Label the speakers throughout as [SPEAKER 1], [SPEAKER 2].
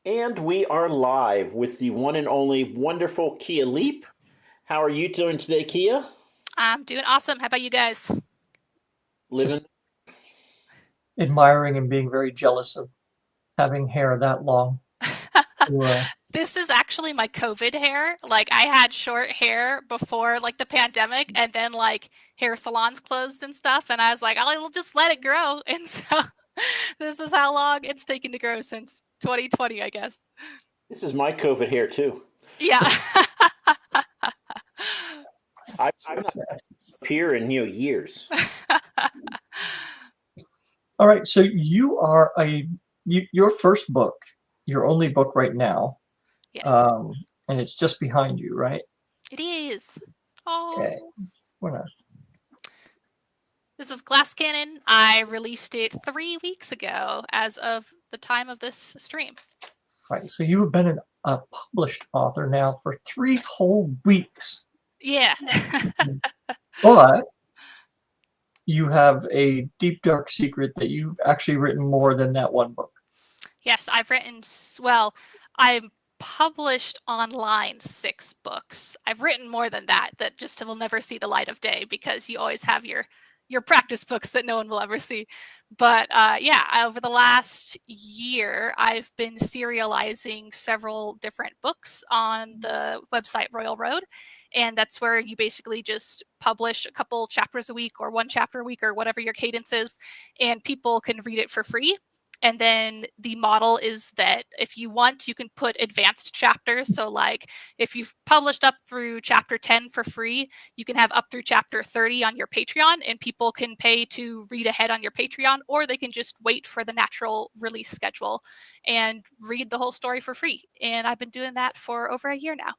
[SPEAKER 1] And we are live with the one and only wonderful Kia Leep. How are you doing today, Kia?
[SPEAKER 2] I'm doing awesome. How about you guys?
[SPEAKER 1] Living?
[SPEAKER 3] Just admiring and being very jealous of having hair that long. To,
[SPEAKER 2] This is actually my COVID hair. Like I had short hair before like the pandemic and then like hair salons closed and stuff and I was like, I'll just let it grow. And so this is how long it's taken to grow since 2020, I guess.
[SPEAKER 1] This is my COVID hair too.
[SPEAKER 2] Yeah.
[SPEAKER 1] I've not up here in years.
[SPEAKER 3] all right, so your first book, your only book right now,
[SPEAKER 2] Yes,
[SPEAKER 3] and it's just behind you, right?
[SPEAKER 2] it is. Oh.
[SPEAKER 3] Okay. Wanna,
[SPEAKER 2] This is Glass Cannon. I released it 3 weeks ago as of the time of this stream.
[SPEAKER 3] right, so you have been a published author now for 3 whole weeks.
[SPEAKER 2] Yeah.
[SPEAKER 3] But you have a deep dark secret that you've actually written more than that one book.
[SPEAKER 2] Yes, well, I've published online 6 books. I've written more than that just will never see the light of day because you always have your practice books that no one will ever see. But yeah, over the last year, I've been serializing several different books on the website Royal Road. And that's where you basically just publish a couple chapters a week or 1 chapter a week or whatever your cadence is, and people can read it for free. And then the model is that if you want, you can put advanced chapters. So like if you've published up through chapter 10 for free, you can have up through chapter 30 on your Patreon and people can pay to read ahead on your Patreon, or they can just wait for the natural release schedule and read the whole story for free. And I've been doing that for over a year now.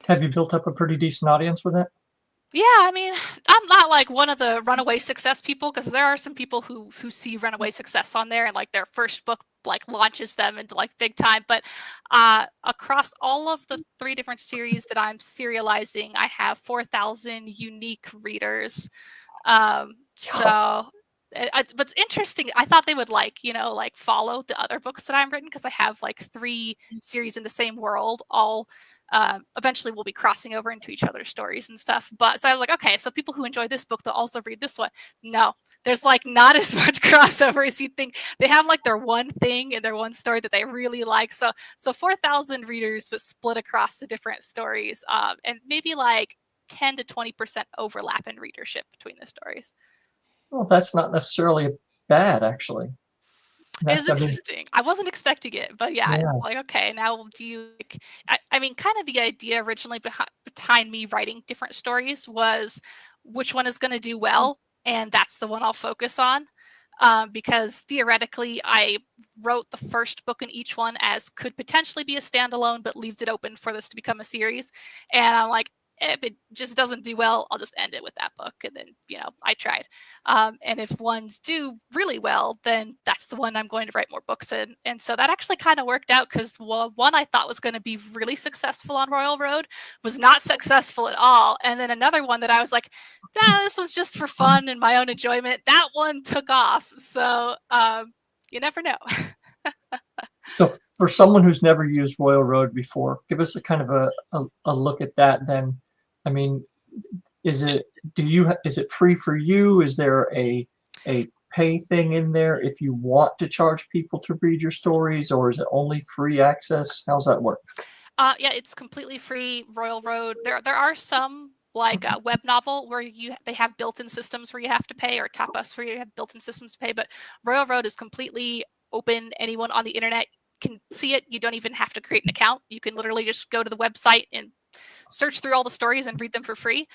[SPEAKER 3] Have you built up a pretty decent audience with it?
[SPEAKER 2] Yeah, I mean, I'm not like one of the runaway success people because there are some people who see runaway success on there and like their first book like launches them into like big time. But across all of the 3 different series that I'm serializing, I have 4,000 unique readers. So what's interesting, I thought they would like follow the other books that I've written because I have like 3 series in the same world, all eventually we'll be crossing over into each other's stories and stuff. But so I was like, okay, so people who enjoy this book, they'll also read this one. No, there's like not as much crossover as you'd think. They have like their one thing and their one story that they really like. So 4,000 readers, but split across the different stories, and maybe like 10 to 20% overlap in readership between the stories.
[SPEAKER 3] Well, that's not necessarily bad, actually.
[SPEAKER 2] It's interesting. I wasn't expecting it, but yeah,
[SPEAKER 3] Yeah.
[SPEAKER 2] it's like, okay, now do you like, I mean, kind of the idea originally behind me writing different stories was which one is going to do well, and that's the one I'll focus on. Because theoretically, I wrote the first book in each one as could potentially be a standalone, but leaves it open for this to become a series. And I'm like, if it just doesn't do well, I'll just end it with that book. And then, I tried. And if ones do really well, then that's the one I'm going to write more books in. And so that actually kind of worked out because one I thought was going to be really successful on Royal Road was not successful at all. And then another one that I was like, this was just for fun and my own enjoyment. That one took off. So you never know.
[SPEAKER 3] So for someone who's never used Royal Road before, give us a kind of a look at that then. I mean, is it free for you? Is there a pay thing in there if you want to charge people to read your stories, or is it only free access? How's that work?
[SPEAKER 2] Yeah, it's completely free. Royal Road. There are some like a web novel where they have built-in systems where you have to pay, or Top Us where you have built-in systems to pay. But Royal Road is completely open. Anyone on the internet can see it. You don't even have to create an account. You can literally just go to the website and search through all the stories and read them for free.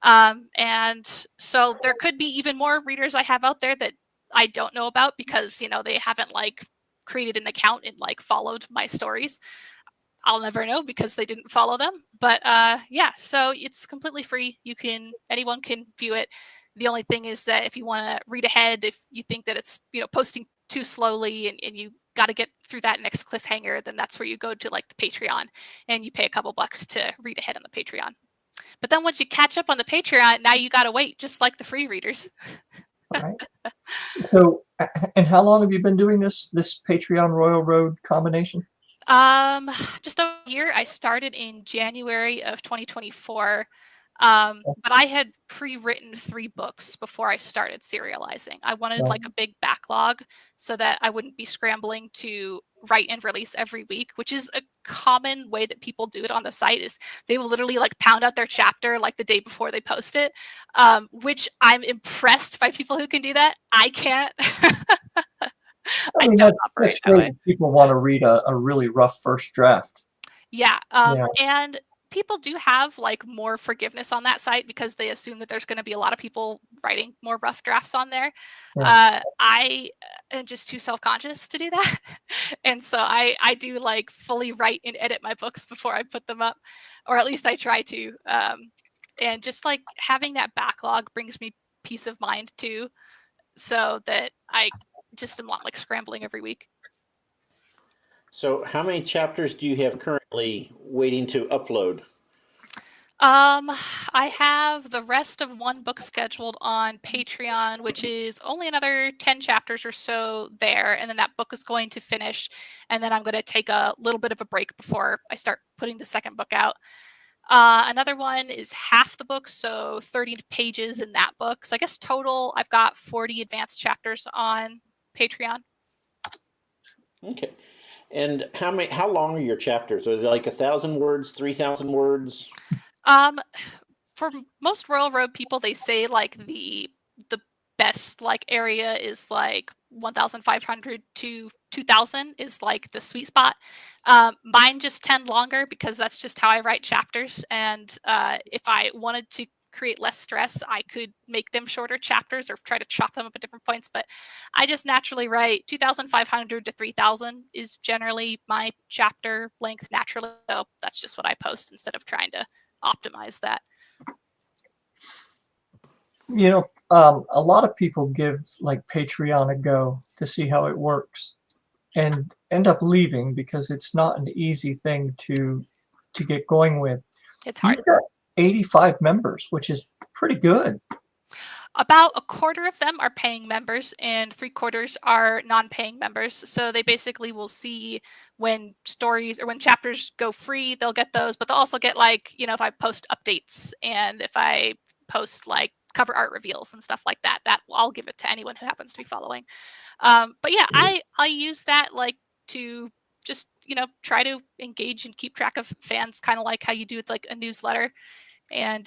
[SPEAKER 2] And so there could be even more readers I have out there that I don't know about because they haven't like created an account and like followed my stories. I'll never know because they didn't follow them. But yeah, so it's completely free. Anyone can view it. The only thing is that if you want to read ahead, if you think that it's posting too slowly and you got to get through that next cliffhanger, then that's where you go to like the Patreon and you pay a couple bucks to read ahead on the Patreon. But then once you catch up on the Patreon, now you got to wait, just like the free readers.
[SPEAKER 3] All right. So, and how long have you been doing this Patreon Royal Road combination?
[SPEAKER 2] Just over a year. I started in January of 2024. But I had pre-written 3 books before I started serializing. I wanted like a big backlog so that I wouldn't be scrambling to write and release every week, which is a common way that people do it on the site. Is they will literally like pound out their chapter like the day before they post it, which I'm impressed by people who can do that. I can't.
[SPEAKER 3] I mean,
[SPEAKER 2] don't
[SPEAKER 3] that's
[SPEAKER 2] operate that
[SPEAKER 3] great.
[SPEAKER 2] way.
[SPEAKER 3] People want to read a really rough first draft.
[SPEAKER 2] Yeah.
[SPEAKER 3] Yeah.
[SPEAKER 2] And people do have like more forgiveness on that site because they assume that there's going to be a lot of people writing more rough drafts on there.
[SPEAKER 3] Yeah.
[SPEAKER 2] I am just too self-conscious to do that. And so I do like fully write and edit my books before I put them up, or at least I try to. And just like having that backlog brings me peace of mind too, so that I just am not like scrambling every week.
[SPEAKER 1] So how many chapters do you have currently waiting to upload?
[SPEAKER 2] I have the rest of one book scheduled on Patreon, which is only another 10 chapters or so there. And then that book is going to finish. And then I'm going to take a little bit of a break before I start putting the second book out. Another one is half the book, so 30 pages in that book. So I guess total, I've got 40 advanced chapters on Patreon.
[SPEAKER 1] Okay. And how long are your chapters? Are they like 1,000 words, 3,000 words?
[SPEAKER 2] For most Royal Road people, they say like the best like area is like 1,500 to 2,000 is like the sweet spot. Mine just tend longer because that's just how I write chapters. And if I wanted to create less stress, I could make them shorter chapters or try to chop them up at different points. But I just naturally write 2,500 to 3,000 is generally my chapter length naturally. So that's just what I post instead of trying to optimize that.
[SPEAKER 3] You know, a lot of people give like Patreon a go to see how it works and end up leaving because it's not an easy thing to get going with.
[SPEAKER 2] It's hard.
[SPEAKER 3] You've got 85 members, which is pretty good.
[SPEAKER 2] About a quarter of them are paying members and 3/4 are non-paying members. So they basically will see when stories or when chapters go free, they'll get those, but they'll also get like, you know, if I post updates and if I post like cover art reveals and stuff like that, that I'll give it to anyone who happens to be following. But yeah, I use that like to just, you know, try to engage and keep track of fans, kind of like how you do with like a newsletter. And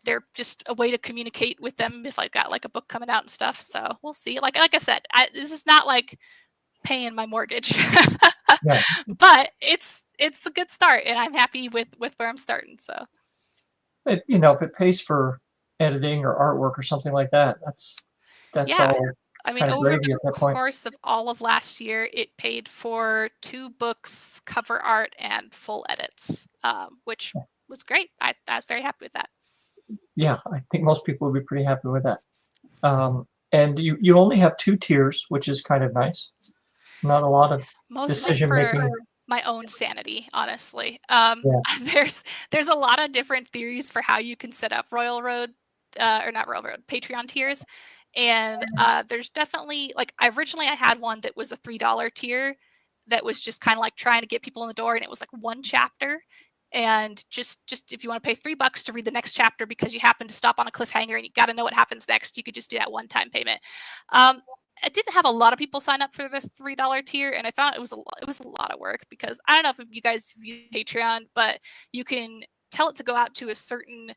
[SPEAKER 2] they're just a way to communicate with them if I got like a book coming out and stuff. So we'll see. Like I said, this is not like paying my mortgage,
[SPEAKER 3] Yeah.
[SPEAKER 2] but it's a good start, and I'm happy with where I'm starting. So
[SPEAKER 3] You know, if it pays for editing or artwork or something like that, that's
[SPEAKER 2] yeah.
[SPEAKER 3] all.
[SPEAKER 2] I mean,
[SPEAKER 3] kind of
[SPEAKER 2] over
[SPEAKER 3] gravy
[SPEAKER 2] the
[SPEAKER 3] at that point.
[SPEAKER 2] course of all of last year, it paid for 2 books, cover art, and full edits, which was great. I was very happy with that.
[SPEAKER 3] Yeah, I think most people would be pretty happy with that. And you only have 2 tiers, which is kind of nice. Not a lot of
[SPEAKER 2] Mostly
[SPEAKER 3] decision
[SPEAKER 2] for
[SPEAKER 3] making.
[SPEAKER 2] my own sanity, honestly.
[SPEAKER 3] Yeah.
[SPEAKER 2] There's a lot of different theories for how you can set up Royal Road, or not Royal Road, Patreon tiers. And there's definitely like originally I had one that was a $3 tier that was just kind of like trying to get people in the door, and it was like 1 chapter. And just if you want to pay $3 to read the next chapter because you happen to stop on a cliffhanger and you got to know what happens next, you could just do that one-time payment. I didn't have a lot of people sign up for the $3 tier, and I found it was a lot of work because I don't know if you guys view Patreon, but you can tell it to go out to a certain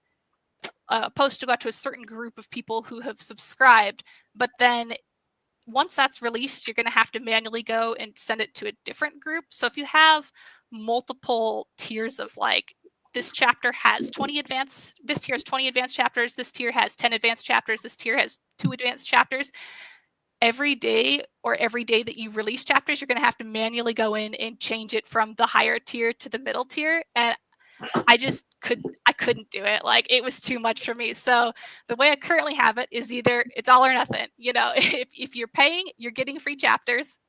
[SPEAKER 2] post to go out to a certain group of people who have subscribed, but then once that's released, you're going to have to manually go and send it to a different group. So if you have multiple tiers of like this chapter has 20 advanced, this tier has 20 advanced chapters, this tier has 10 advanced chapters, this tier has 2 advanced chapters, every day that you release chapters, you're going to have to manually go in and change it from the higher tier to the middle tier. And I couldn't do it. Like it was too much for me. So the way I currently have it is either it's all or nothing. You know, if you're paying, you're getting free chapters,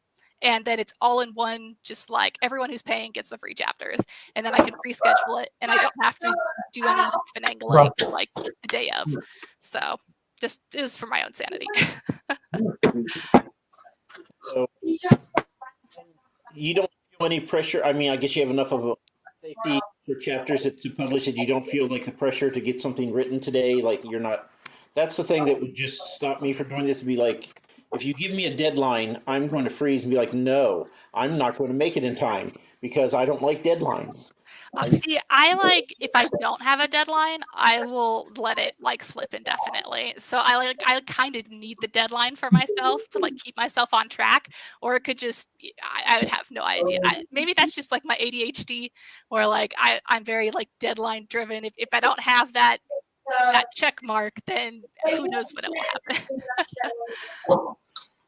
[SPEAKER 2] and then it's all in one, just like everyone who's paying gets the free chapters. And then I can reschedule it and I don't have to do any finagling like the day of. So just is for my own sanity.
[SPEAKER 1] So you don't feel any pressure? I mean, I guess you have enough of a safety for chapters to publish that you don't feel like the pressure to get something written today. Like you're not. That's the thing that would just stop me from doing this. To be like, if you give me a deadline, I'm going to freeze and be like, no, I'm not going to make it in time because I don't like deadlines.
[SPEAKER 2] See, I like if I don't have a deadline, I will let it like slip indefinitely. So I kind of need the deadline for myself to like keep myself on track, or it could just I would have no idea. Maybe that's just like my ADHD, where like I'm very like deadline driven. If I don't have that check mark, then who knows when it will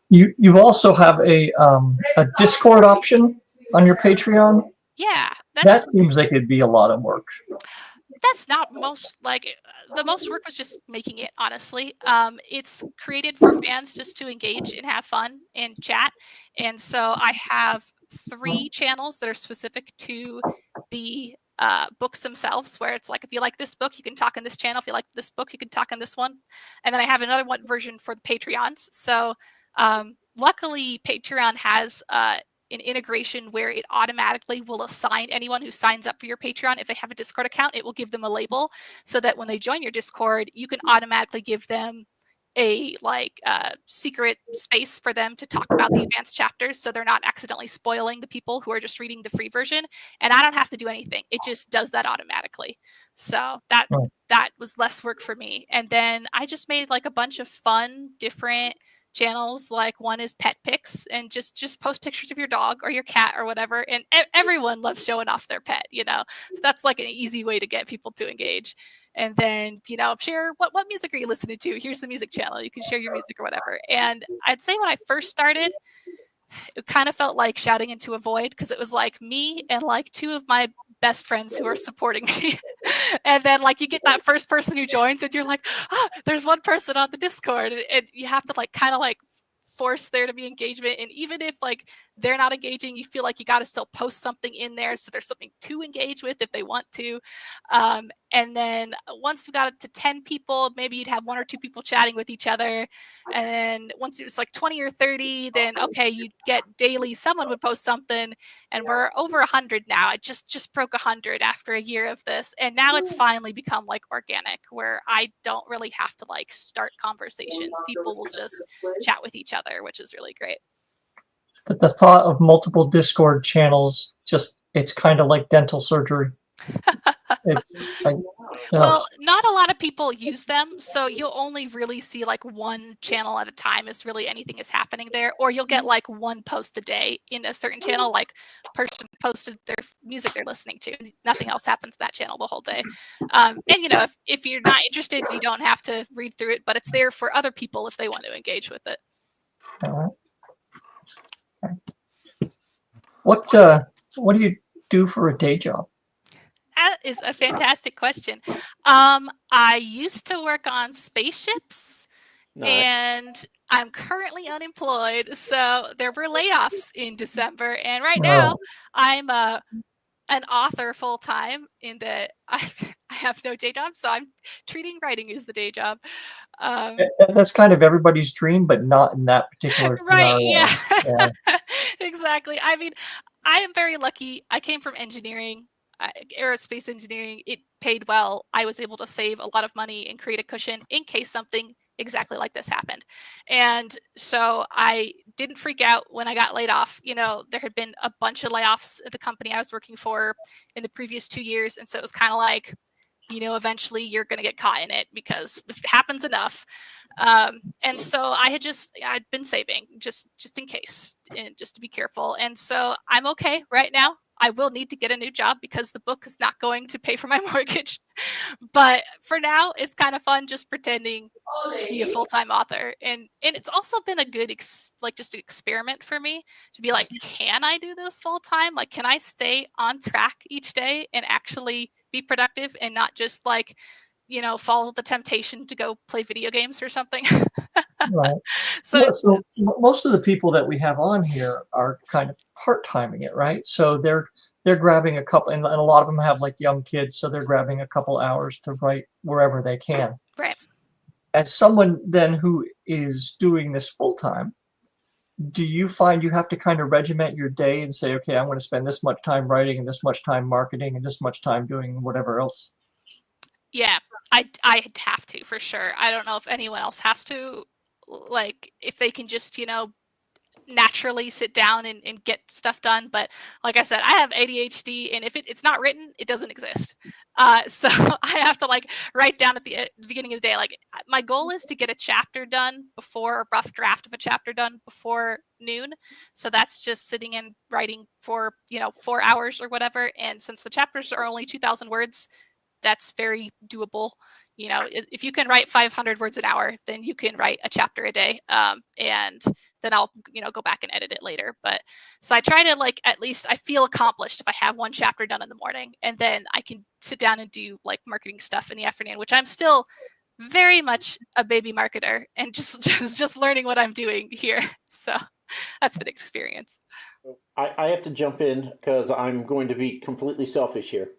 [SPEAKER 2] happen.
[SPEAKER 3] You also have a Discord option on your Patreon.
[SPEAKER 2] Yeah,
[SPEAKER 3] that seems like it'd be a lot of work.
[SPEAKER 2] That's not most like the most work was just making it, honestly. It's created for fans just to engage and have fun and chat. And so I have 3 channels that are specific to the books themselves, where it's like, if you like this book, you can talk on this channel. If you like this book, you can talk on this one. And then I have another one version for the Patreons. So luckily, Patreon has an integration where it automatically will assign anyone who signs up for your Patreon. If they have a Discord account, it will give them a label so that when they join your Discord, you can automatically give them a secret space for them to talk about the advanced chapters, so they're not accidentally spoiling the people who are just reading the free version. And I don't have to do anything. It just does that automatically. So that was less work for me. And then I just made like a bunch of fun, different channels. Like one is pet pics, and just post pictures of your dog or your cat or whatever. And everyone loves showing off their pet, so that's like an easy way to get people to engage. And then share what music are you listening to. Here's the music channel, you can share your music or whatever. And I'd say when I first started, it kind of felt like shouting into a void, because it was like me and like 2 of my best friends who are supporting me. And then like you get that first person who joins and you're like, oh, there's one person on the Discord, and you have to like kind of like force there to be engagement. And even if like they're not engaging, you feel like you got to still post something in there so there's something to engage with if they want to. And then once we got it to 10 people, maybe you'd have 1 or 2 people chatting with each other. And then once it was like 20 or 30, then okay, you'd get daily, someone would post something. And we're over 100 now. I just broke 100 after a year of this. And now it's finally become like organic, where I don't really have to like start conversations. People will just chat with each other, which is really great.
[SPEAKER 3] But the thought of multiple Discord channels, it's kind of like dental surgery. It's like,
[SPEAKER 2] well, not a lot of people use them, so you'll only really see like 1 channel at a time as really anything is happening there, or you'll get like 1 post a day in a certain channel, like person posted their music they're listening to. Nothing else happens in that channel the whole day. And if you're not interested, you don't have to read through it, but it's there for other people if they want to engage with it.
[SPEAKER 3] What do you do for a day job?
[SPEAKER 2] That is a fantastic question. I used to work on spaceships. Nice. And I'm currently unemployed. So there were layoffs in December. And right now I'm an author full time, in that I have no day job. So I'm treating writing as the day job.
[SPEAKER 3] That's kind of everybody's dream, but not in that particular
[SPEAKER 2] right.
[SPEAKER 3] scenario.
[SPEAKER 2] Yeah. Exactly. I mean, I am very lucky. I came from engineering. Aerospace engineering, it paid well. I was able to save a lot of money and create a cushion in case something exactly like this happened. And so I didn't freak out when I got laid off. There had been a bunch of layoffs at the company I was working for in the previous 2 years. And so it was kind of like, eventually you're going to get caught in it, because if it happens enough. And so I'd been saving just in case, and just to be careful. And so I'm okay right now. I will need to get a new job because the book is not going to pay for my mortgage. But for now, it's kind of fun just pretending to be a full-time author. And it's also been a good just an experiment for me to be like, can I do this full-time? Like, can I stay on track each day and actually be productive, and not just like, follow the temptation to go play video games or something?
[SPEAKER 3] Right. So most of the people that we have on here are kind of part-timing it, right? So they're grabbing a couple, and a lot of them have like young kids, so they're grabbing a couple hours to write wherever they can.
[SPEAKER 2] Right.
[SPEAKER 3] As someone then who is doing this full-time, do you find you have to kind of regiment your day and say, okay, I'm going to spend this much time writing and this much time marketing and this much time doing whatever else?
[SPEAKER 2] Yeah, I'd have to for sure. I don't know if anyone else has to, like if they can just, naturally sit down and get stuff done. But like I said, I have ADHD, and if it's not written, it doesn't exist. So I have to like write down at the beginning of the day. Like my goal is to get a chapter done before a rough draft of a chapter done before noon. So that's just sitting and writing for 4 hours or whatever. And since the chapters are only 2,000 words, that's very doable. If you can write 500 words an hour, then you can write a chapter a day. And then I'll, go back and edit it later. But so I try to like, at least I feel accomplished if I have one chapter done in the morning, and then I can sit down and do like marketing stuff in the afternoon, which I'm still very much a baby marketer and just learning what I'm doing here. So that's been experience.
[SPEAKER 1] I have to jump in because I'm going to be completely selfish here.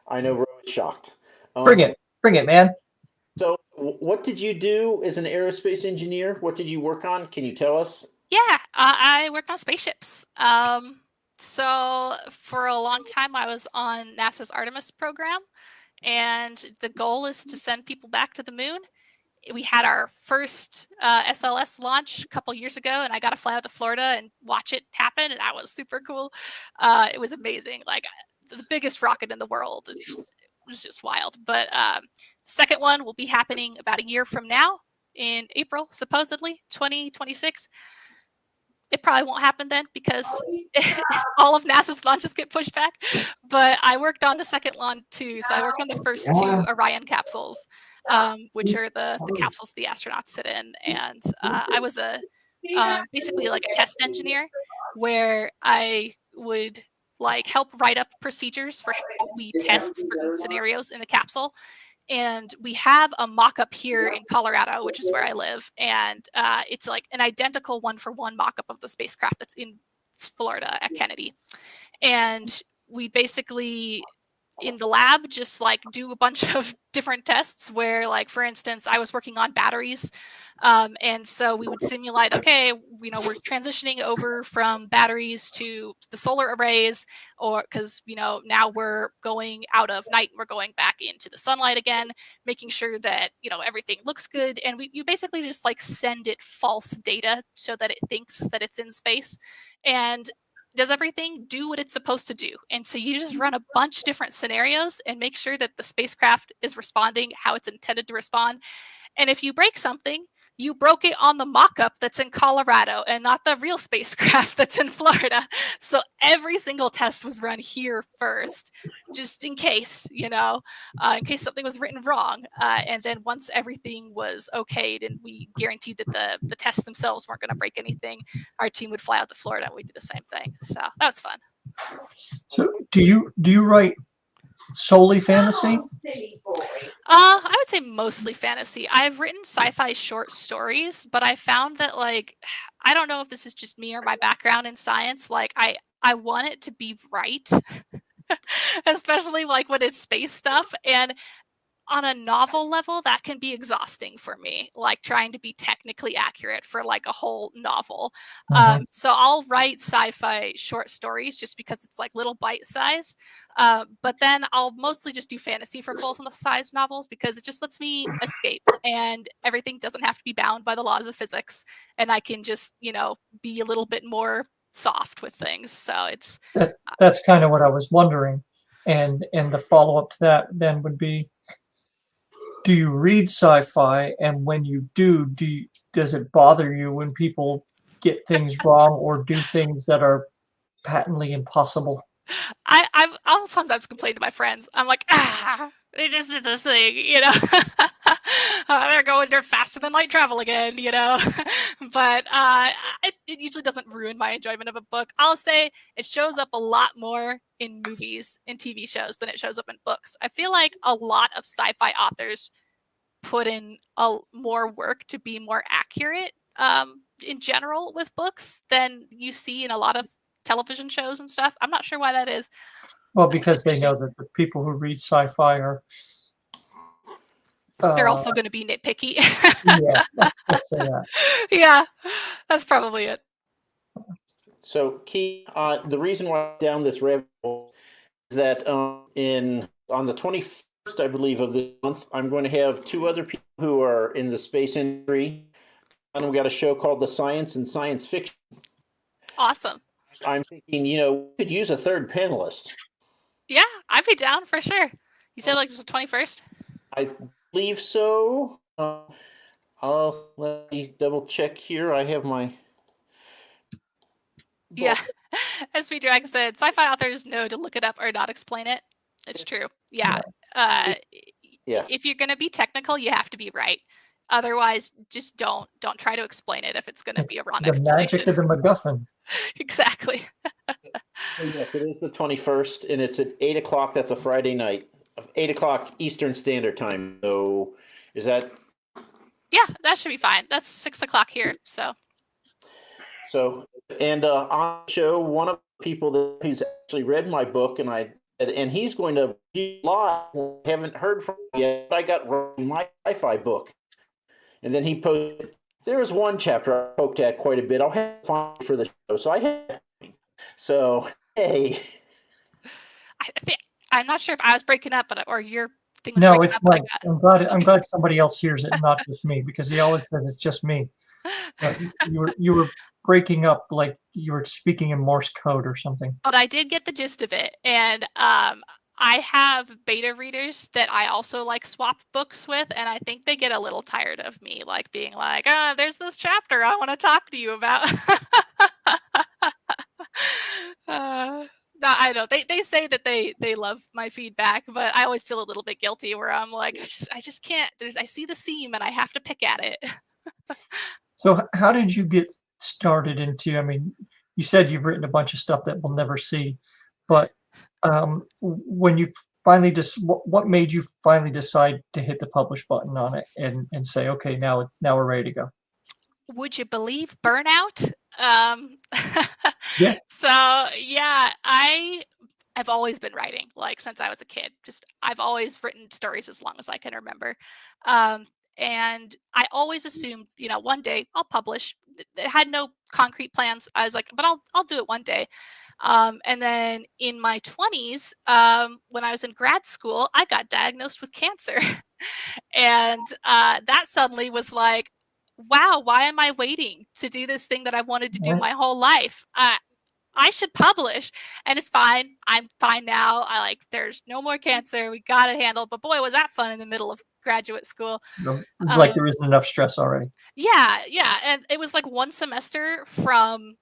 [SPEAKER 1] I know Ro is shocked.
[SPEAKER 3] Bring it, man.
[SPEAKER 1] So what did you do as an aerospace engineer? What did you work on? Can you tell us?
[SPEAKER 2] Yeah, I worked on spaceships. So for a long time, I was on NASA's Artemis program, and the goal is to send people back to the moon. We had our first SLS launch a couple years ago, and I got to fly out to Florida and watch it happen, and that was super cool. It was amazing, like the biggest rocket in the world. It was just wild. But the second one will be happening about a year from now in April, supposedly 2026. It probably won't happen then because all of NASA's launches get pushed back. But I worked on the second launch too. So I worked on the first 2 Orion capsules, which are the capsules the astronauts sit in. And I was basically like a test engineer, where I would like help write up procedures for how we test certain scenarios in the capsule. And we have a mock-up here in Colorado, which is where I live. And it's like an identical 1-for-1 mock-up of the spacecraft that's in Florida at Kennedy. And we basically, in the lab, just like do a bunch of different tests where, like, for instance, I was working on batteries. And so we would simulate, okay, we're transitioning over from batteries to the solar arrays, or because, now we're going out of night, we're going back into the sunlight again, making sure that, everything looks good. And you basically just like send it false data so that it thinks that it's in space. And does everything do what it's supposed to do? And so you just run a bunch of different scenarios and make sure that the spacecraft is responding how it's intended to respond. And if you break something, you broke it on the mock-up that's in Colorado and not the real spacecraft that's in Florida. So every single test was run here first, just in case, in case something was written wrong. And then once everything was okayed and we guaranteed that the tests themselves weren't going to break anything, our team would fly out to Florida and we did the same thing. So that was fun.
[SPEAKER 3] So do you write solely fantasy?
[SPEAKER 2] I would say mostly fantasy. I've written sci-fi short stories, but I found that, like, I don't know if this is just me or my background in science. Like, I want it to be right, especially like when it's space stuff. And on a novel level, that can be exhausting for me, like trying to be technically accurate for like a whole novel. So I'll write sci-fi short stories just because it's like little bite size. But then I'll mostly just do fantasy for full size novels because it just lets me escape and everything doesn't have to be bound by the laws of physics. And I can just, be a little bit more soft with things. So
[SPEAKER 3] that's kind of what I was wondering. And the follow-up to that then would be, do you read sci-fi, and when you do, does it bother you when people get things wrong or do things that are patently impossible?
[SPEAKER 2] I'll sometimes complain to my friends. I'm like, they just did this thing, they're faster than light travel again, But it usually doesn't ruin my enjoyment of a book. I'll say it shows up a lot more in movies and TV shows than it shows up in books. I feel like a lot of sci-fi authors put in more work to be more accurate in general with books than you see in a lot of television shows and stuff. I'm not sure why that is.
[SPEAKER 3] Well, because they know that the people who read sci-fi are
[SPEAKER 2] they're also going to be nitpicky.
[SPEAKER 3] Yeah, let's say that.
[SPEAKER 2] Yeah, that's probably it.
[SPEAKER 1] So, Key, the reason why I'm down this rabbit hole is that on the 21st, I believe, of this month, I'm going to have two other people who are in the space industry, and we got a show called The Science and Science Fiction.
[SPEAKER 2] Awesome.
[SPEAKER 1] I'm thinking, we could use a third panelist.
[SPEAKER 2] Yeah, I'd be down for sure. You said like just the 21st?
[SPEAKER 1] I believe so. Let me double check here. I have my.
[SPEAKER 2] Yeah. As we Drag said, sci-fi authors know to look it up or not explain it. It's true. Yeah.
[SPEAKER 1] Yeah.
[SPEAKER 2] If you're going to be technical, you have to be right. Otherwise, just don't try to explain it if it's going to be a wrong
[SPEAKER 3] The
[SPEAKER 2] explanation.
[SPEAKER 3] magic of the MacGuffin.
[SPEAKER 2] Exactly.
[SPEAKER 1] So yes, it is the 21st, and it's at 8 o'clock. That's a Friday night, 8 o'clock Eastern Standard Time. So, is that?
[SPEAKER 2] Yeah, that should be fine. That's 6 o'clock here. So,
[SPEAKER 1] and on the show, one of the people who's actually read my book, and he's going to be live. I haven't heard from him yet. I got my sci-fi book, and then he posted. There was one chapter I poked at quite a bit. I'll have to find for the show. So I had. So hey.
[SPEAKER 2] I'm not sure if I was breaking up, or your thing was
[SPEAKER 3] no,
[SPEAKER 2] breaking
[SPEAKER 3] it's
[SPEAKER 2] up.
[SPEAKER 3] Mike. I'm glad somebody else hears it, not just me, because he always says it's just me. You were breaking up like you were speaking in Morse code or something.
[SPEAKER 2] But I did get the gist of it, and I have beta readers that I also like swap books with, and I think they get a little tired of me like being like, there's this chapter I want to talk to you about. No, I know they say that they love my feedback, but I always feel a little bit guilty where I'm like, I just can't. I see the seam and I have to pick at it.
[SPEAKER 3] So how did you get started into? I mean, you said you've written a bunch of stuff that we'll never see, but when you finally what made you finally decide to hit the publish button on it and say, okay, now we're ready to go?
[SPEAKER 2] Would you believe burnout?
[SPEAKER 3] Yeah.
[SPEAKER 2] So yeah, I've always been writing, like since I was a kid. I've always written stories as long as I can remember. And I always assumed, one day I'll publish. It had no concrete plans. I was like, but I'll do it one day. And then in my 20s, when I was in grad school, I got diagnosed with cancer. And that suddenly was like, wow, why am I waiting to do this thing that I wanted to do my whole life? I should publish, and it's fine. I'm fine now. There's no more cancer. We got it handled. But boy, was that fun in the middle of graduate school.
[SPEAKER 3] Like there isn't enough stress already.
[SPEAKER 2] Yeah. And it was like one semester from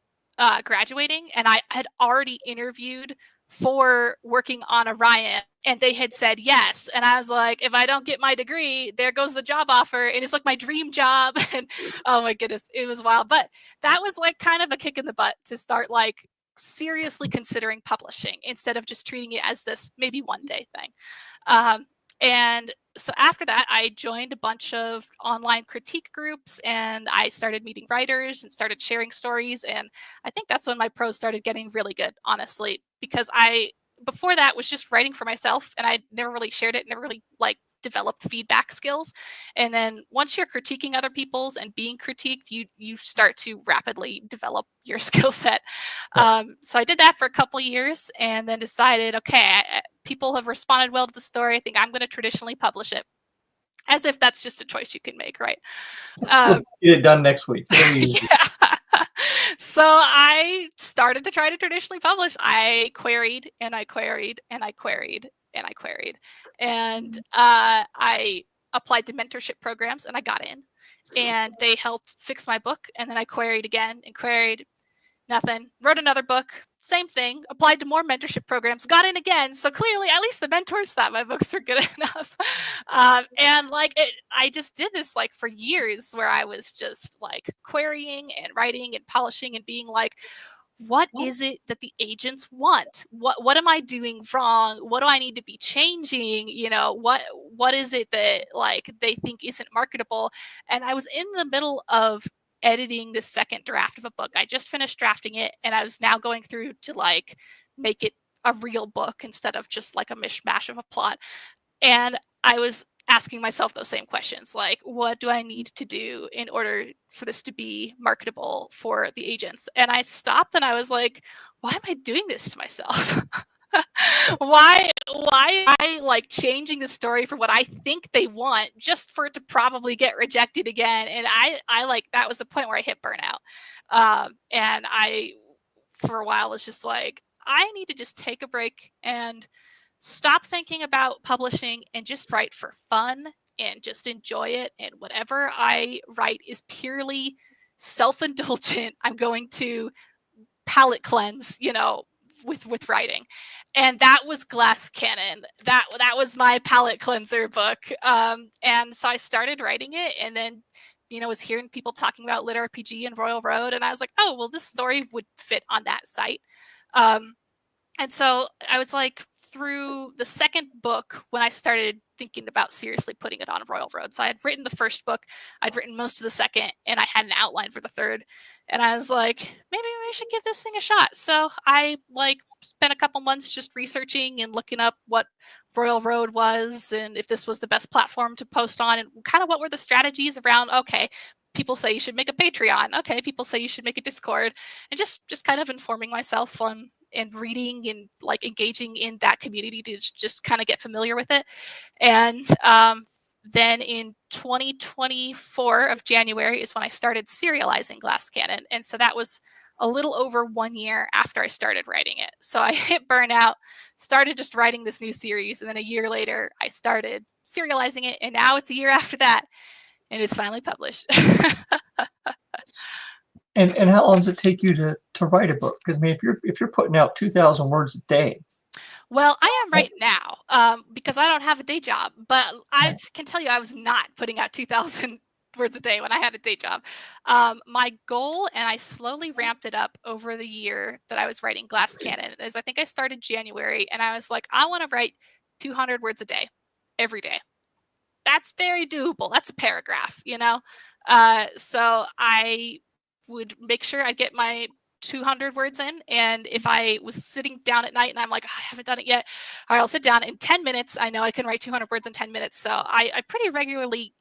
[SPEAKER 2] graduating, and I had already interviewed for working on Orion, and they had said yes. And I was like, if I don't get my degree, there goes the job offer. And it's like my dream job. And oh my goodness, it was wild. But that was like kind of a kick in the butt to start like seriously considering publishing instead of just treating it as this maybe one day thing. And so after that, I joined a bunch of online critique groups, and I started meeting writers and started sharing stories. And I think that's when my prose started getting really good, honestly, because before that was just writing for myself, and I never really shared it, never really developed feedback skills. And then once you're critiquing other people's and being critiqued, you start to rapidly develop your skill set. So I did that for a couple years, and then decided, okay, people have responded well to the story. I think I'm going to traditionally publish it. As if that's just a choice you can make, right?
[SPEAKER 3] We'll get it done next week.
[SPEAKER 2] Yeah. So I started to try to traditionally publish. I queried and I queried and I queried and I queried. And I applied to mentorship programs, and I got in. And they helped fix my book. And then I queried again and queried. Nothing. Wrote another book. Same thing. Applied to more mentorship programs. Got in again. So clearly, at least the mentors thought my books were good enough. And I just did this for years, where I was just querying and writing and polishing and being like, what is it that the agents want? What am I doing wrong? What do I need to be changing? What is it that they think isn't marketable? And I was in the middle of editing the second draft of a book. I just finished drafting it, and I was now going through to make it a real book instead of just a mishmash of a plot. And I was asking myself those same questions, like, what do I need to do in order for this to be marketable for the agents? And I stopped and I was like, why am I doing this to myself? why am I like changing the story for what I think they want just for it to probably get rejected again? And I like, that was the point where I hit burnout. And I, for a while, was just like, I need to just take a break and stop thinking about publishing and just write for fun and just enjoy it. And whatever I write is purely self-indulgent. I'm going to palate cleanse, with writing. And that was Glass Cannon. That was my palate cleanser book. And so I started writing it, and then was hearing people talking about Lit RPG and Royal Road, and I was like, oh, well, this story would fit on that site. And so I was like, through the second book, when I started thinking about seriously putting it on Royal Road. So I had written the first book, I'd written most of the second, and I had an outline for the third. And I was like, maybe we should give this thing a shot. So I spent a couple months just researching and looking up what Royal Road was and if this was the best platform to post on, and kind of what were the strategies around, okay, people say you should make a Patreon. Okay, people say you should make a Discord, and just kind of informing myself on and reading and like engaging in that community to just kind of get familiar with it. And then in 2024 of January is when I started serializing Glass Cannon. And so that was a little over 1 year after I started writing it. So I hit burnout, started just writing this new series. And then a year later, I started serializing it. And now it's a year after that, and it's finally published.
[SPEAKER 3] And how long does it take you to write a book? Because I mean, if you're putting out 2,000 words a day.
[SPEAKER 2] Well, I am right now because I don't have a day job, but I can tell you I was not putting out 2,000 words a day when I had a day job. My goal, and I slowly ramped it up over the year that I was writing Glass Cannon, is I think I started January, and I was like, I want to write 200 words a day, every day. That's very doable. That's a paragraph, So I would make sure I get my 200 words in. And if I was sitting down at night and I'm like, I haven't done it yet, all right, I'll sit down in 10 minutes. I know I can write 200 words in 10 minutes. So I pretty regularly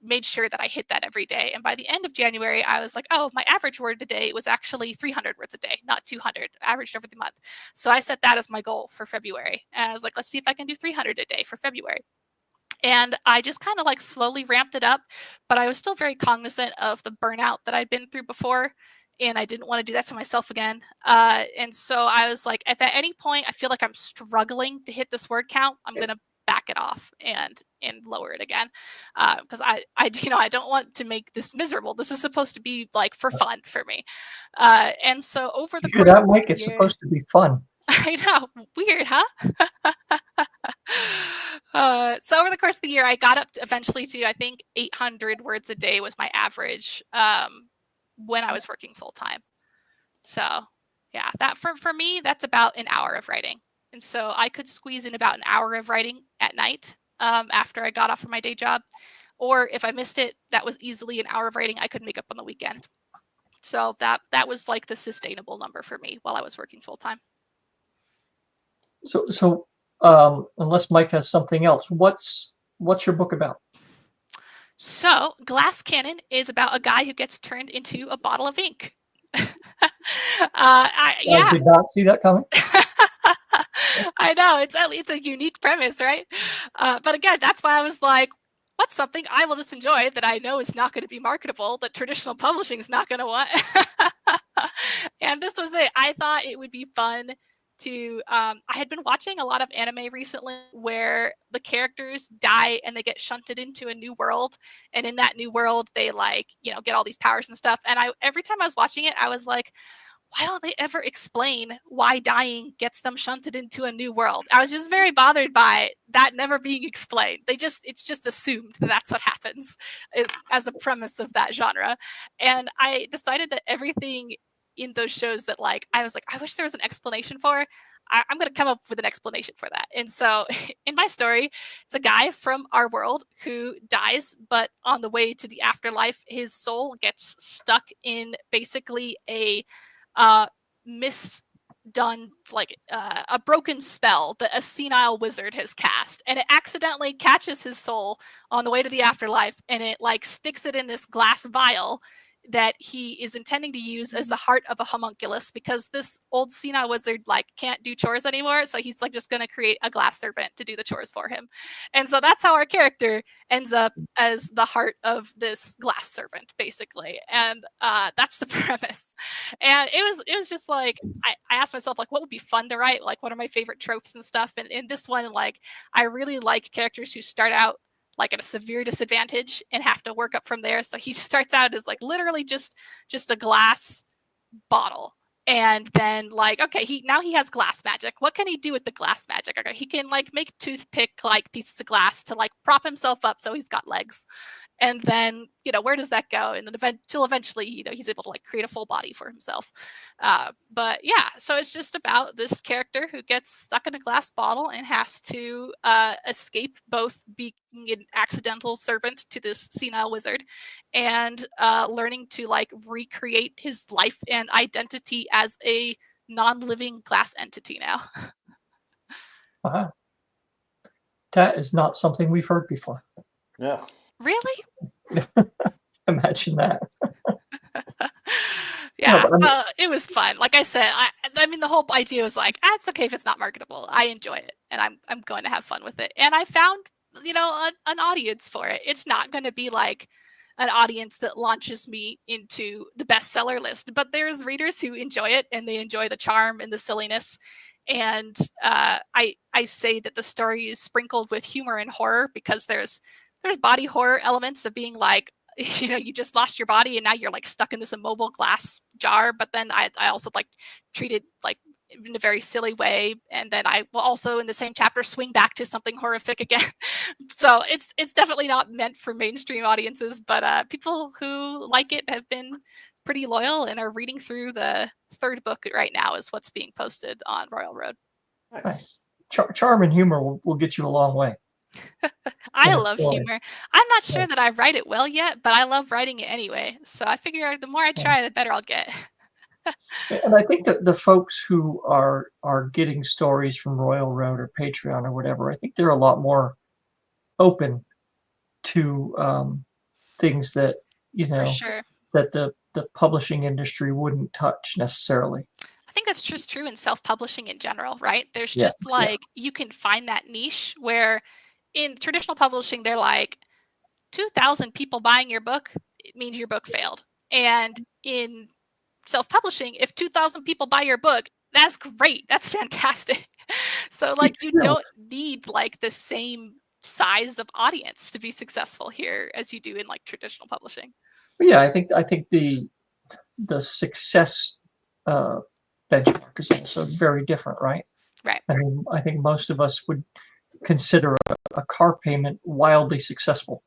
[SPEAKER 2] made sure that I hit that every day. And by the end of January, I was like, oh, my average word a day was actually 300 words a day, not 200, averaged over the month. So I set that as my goal for February. And I was like, let's see if I can do 300 a day for February. And I just kind of like slowly ramped it up, but I was still very cognizant of the burnout that I'd been through before, and I didn't want to do that to myself again. And so I was like, if at any point I feel like I'm struggling to hit this word count, I'm going to back it off and lower it again, because I don't want to make this miserable. This is supposed to be like for fun for me. And so over the course
[SPEAKER 3] of the year, it's supposed to be fun.
[SPEAKER 2] I know, weird, huh? So over the course of the year, I got up eventually to, I think, 800 words a day was my average when I was working full time. So yeah, that for me, that's about an hour of writing. And so I could squeeze in about an hour of writing at night after I got off from my day job. Or if I missed it, that was easily an hour of writing I could make up on the weekend. So that was like the sustainable number for me while I was working full time.
[SPEAKER 3] So unless Mike has something else, what's your book about?
[SPEAKER 2] So Glass Cannon is about a guy who gets turned into a bottle of ink. I
[SPEAKER 3] did not see that coming.
[SPEAKER 2] I know, it's a unique premise, right? But again, that's why I was like, what's something I will just enjoy that I know is not going to be marketable, that traditional publishing is not going to want? And this was it. I thought it would be fun to I had been watching a lot of anime recently where the characters die and they get shunted into a new world, and in that new world they get all these powers and stuff. And every time I was watching it, I was like, why don't they ever explain why dying gets them shunted into a new world? I was just very bothered by that never being explained. It's just assumed that that's what happens as a premise of that genre. And I decided that everything in those shows that I was like, I wish there was an explanation for, I'm going to come up with an explanation for that. And so in my story, it's a guy from our world who dies, but on the way to the afterlife, his soul gets stuck in basically a done like a broken spell that a senile wizard has cast, and it accidentally catches his soul on the way to the afterlife, and it like sticks it in this glass vial that he is intending to use as the heart of a homunculus, because this old senile wizard like can't do chores anymore, so he's like just going to create a glass servant to do the chores for him. And so that's how our character ends up as the heart of this glass servant, basically. And that's the premise. And it was just like I asked myself, like, what would be fun to write, like what are my favorite tropes and stuff. And in this one, like I really like characters who start out like at a severe disadvantage and have to work up from there. So he starts out as like literally just a glass bottle, and then like, okay, he has glass magic. What can he do with the glass magic? Okay, he can like make toothpick like pieces of glass to like prop himself up so he's got legs. And then, where does that go? And then till eventually, he's able to like create a full body for himself. But yeah, so it's just about this character who gets stuck in a glass bottle and has to escape both being an accidental servant to this senile wizard and learning to like recreate his life and identity as a non-living glass entity now.
[SPEAKER 3] Wow. That is not something we've heard before.
[SPEAKER 1] No.
[SPEAKER 2] Really?
[SPEAKER 3] Imagine that.
[SPEAKER 2] Yeah, no, it was fun. Like I said, I mean, the whole idea was like, it's okay if it's not marketable. I enjoy it, and I'm going to have fun with it. And I found, an audience for it. It's not going to be like an audience that launches me into the bestseller list, but there's readers who enjoy it, and they enjoy the charm and the silliness. And I say that the story is sprinkled with humor and horror, because there's body horror elements of being like, you just lost your body and now you're like stuck in this immobile glass jar. But then I also like treat it like in a very silly way. And then I will also in the same chapter swing back to something horrific again. So it's definitely not meant for mainstream audiences, but people who like it have been pretty loyal and are reading through the third book right now is what's being posted on Royal Road.
[SPEAKER 3] Nice. Charm and humor will get you a long way.
[SPEAKER 2] I love humor. I'm not sure that I write it well yet, but I love writing it anyway. So I figure the more I try, the better I'll get.
[SPEAKER 3] And I think that the folks who are getting stories from Royal Road or Patreon or whatever, I think they're a lot more open to things that
[SPEAKER 2] For sure.
[SPEAKER 3] that the publishing industry wouldn't touch necessarily.
[SPEAKER 2] I think that's just true in self-publishing in general, right? There's
[SPEAKER 3] Yeah,
[SPEAKER 2] just like you can find that niche where in traditional publishing they're like 2,000 people buying your book, it means your book failed. And in self-publishing, if 2,000 people buy your book, that's great. That's fantastic. So like you don't need like the same size of audience to be successful here as you do in like traditional publishing.
[SPEAKER 3] Yeah, I think the success benchmark is also very different, right?
[SPEAKER 2] Right.
[SPEAKER 3] I mean, I think most of us would consider a car payment wildly successful,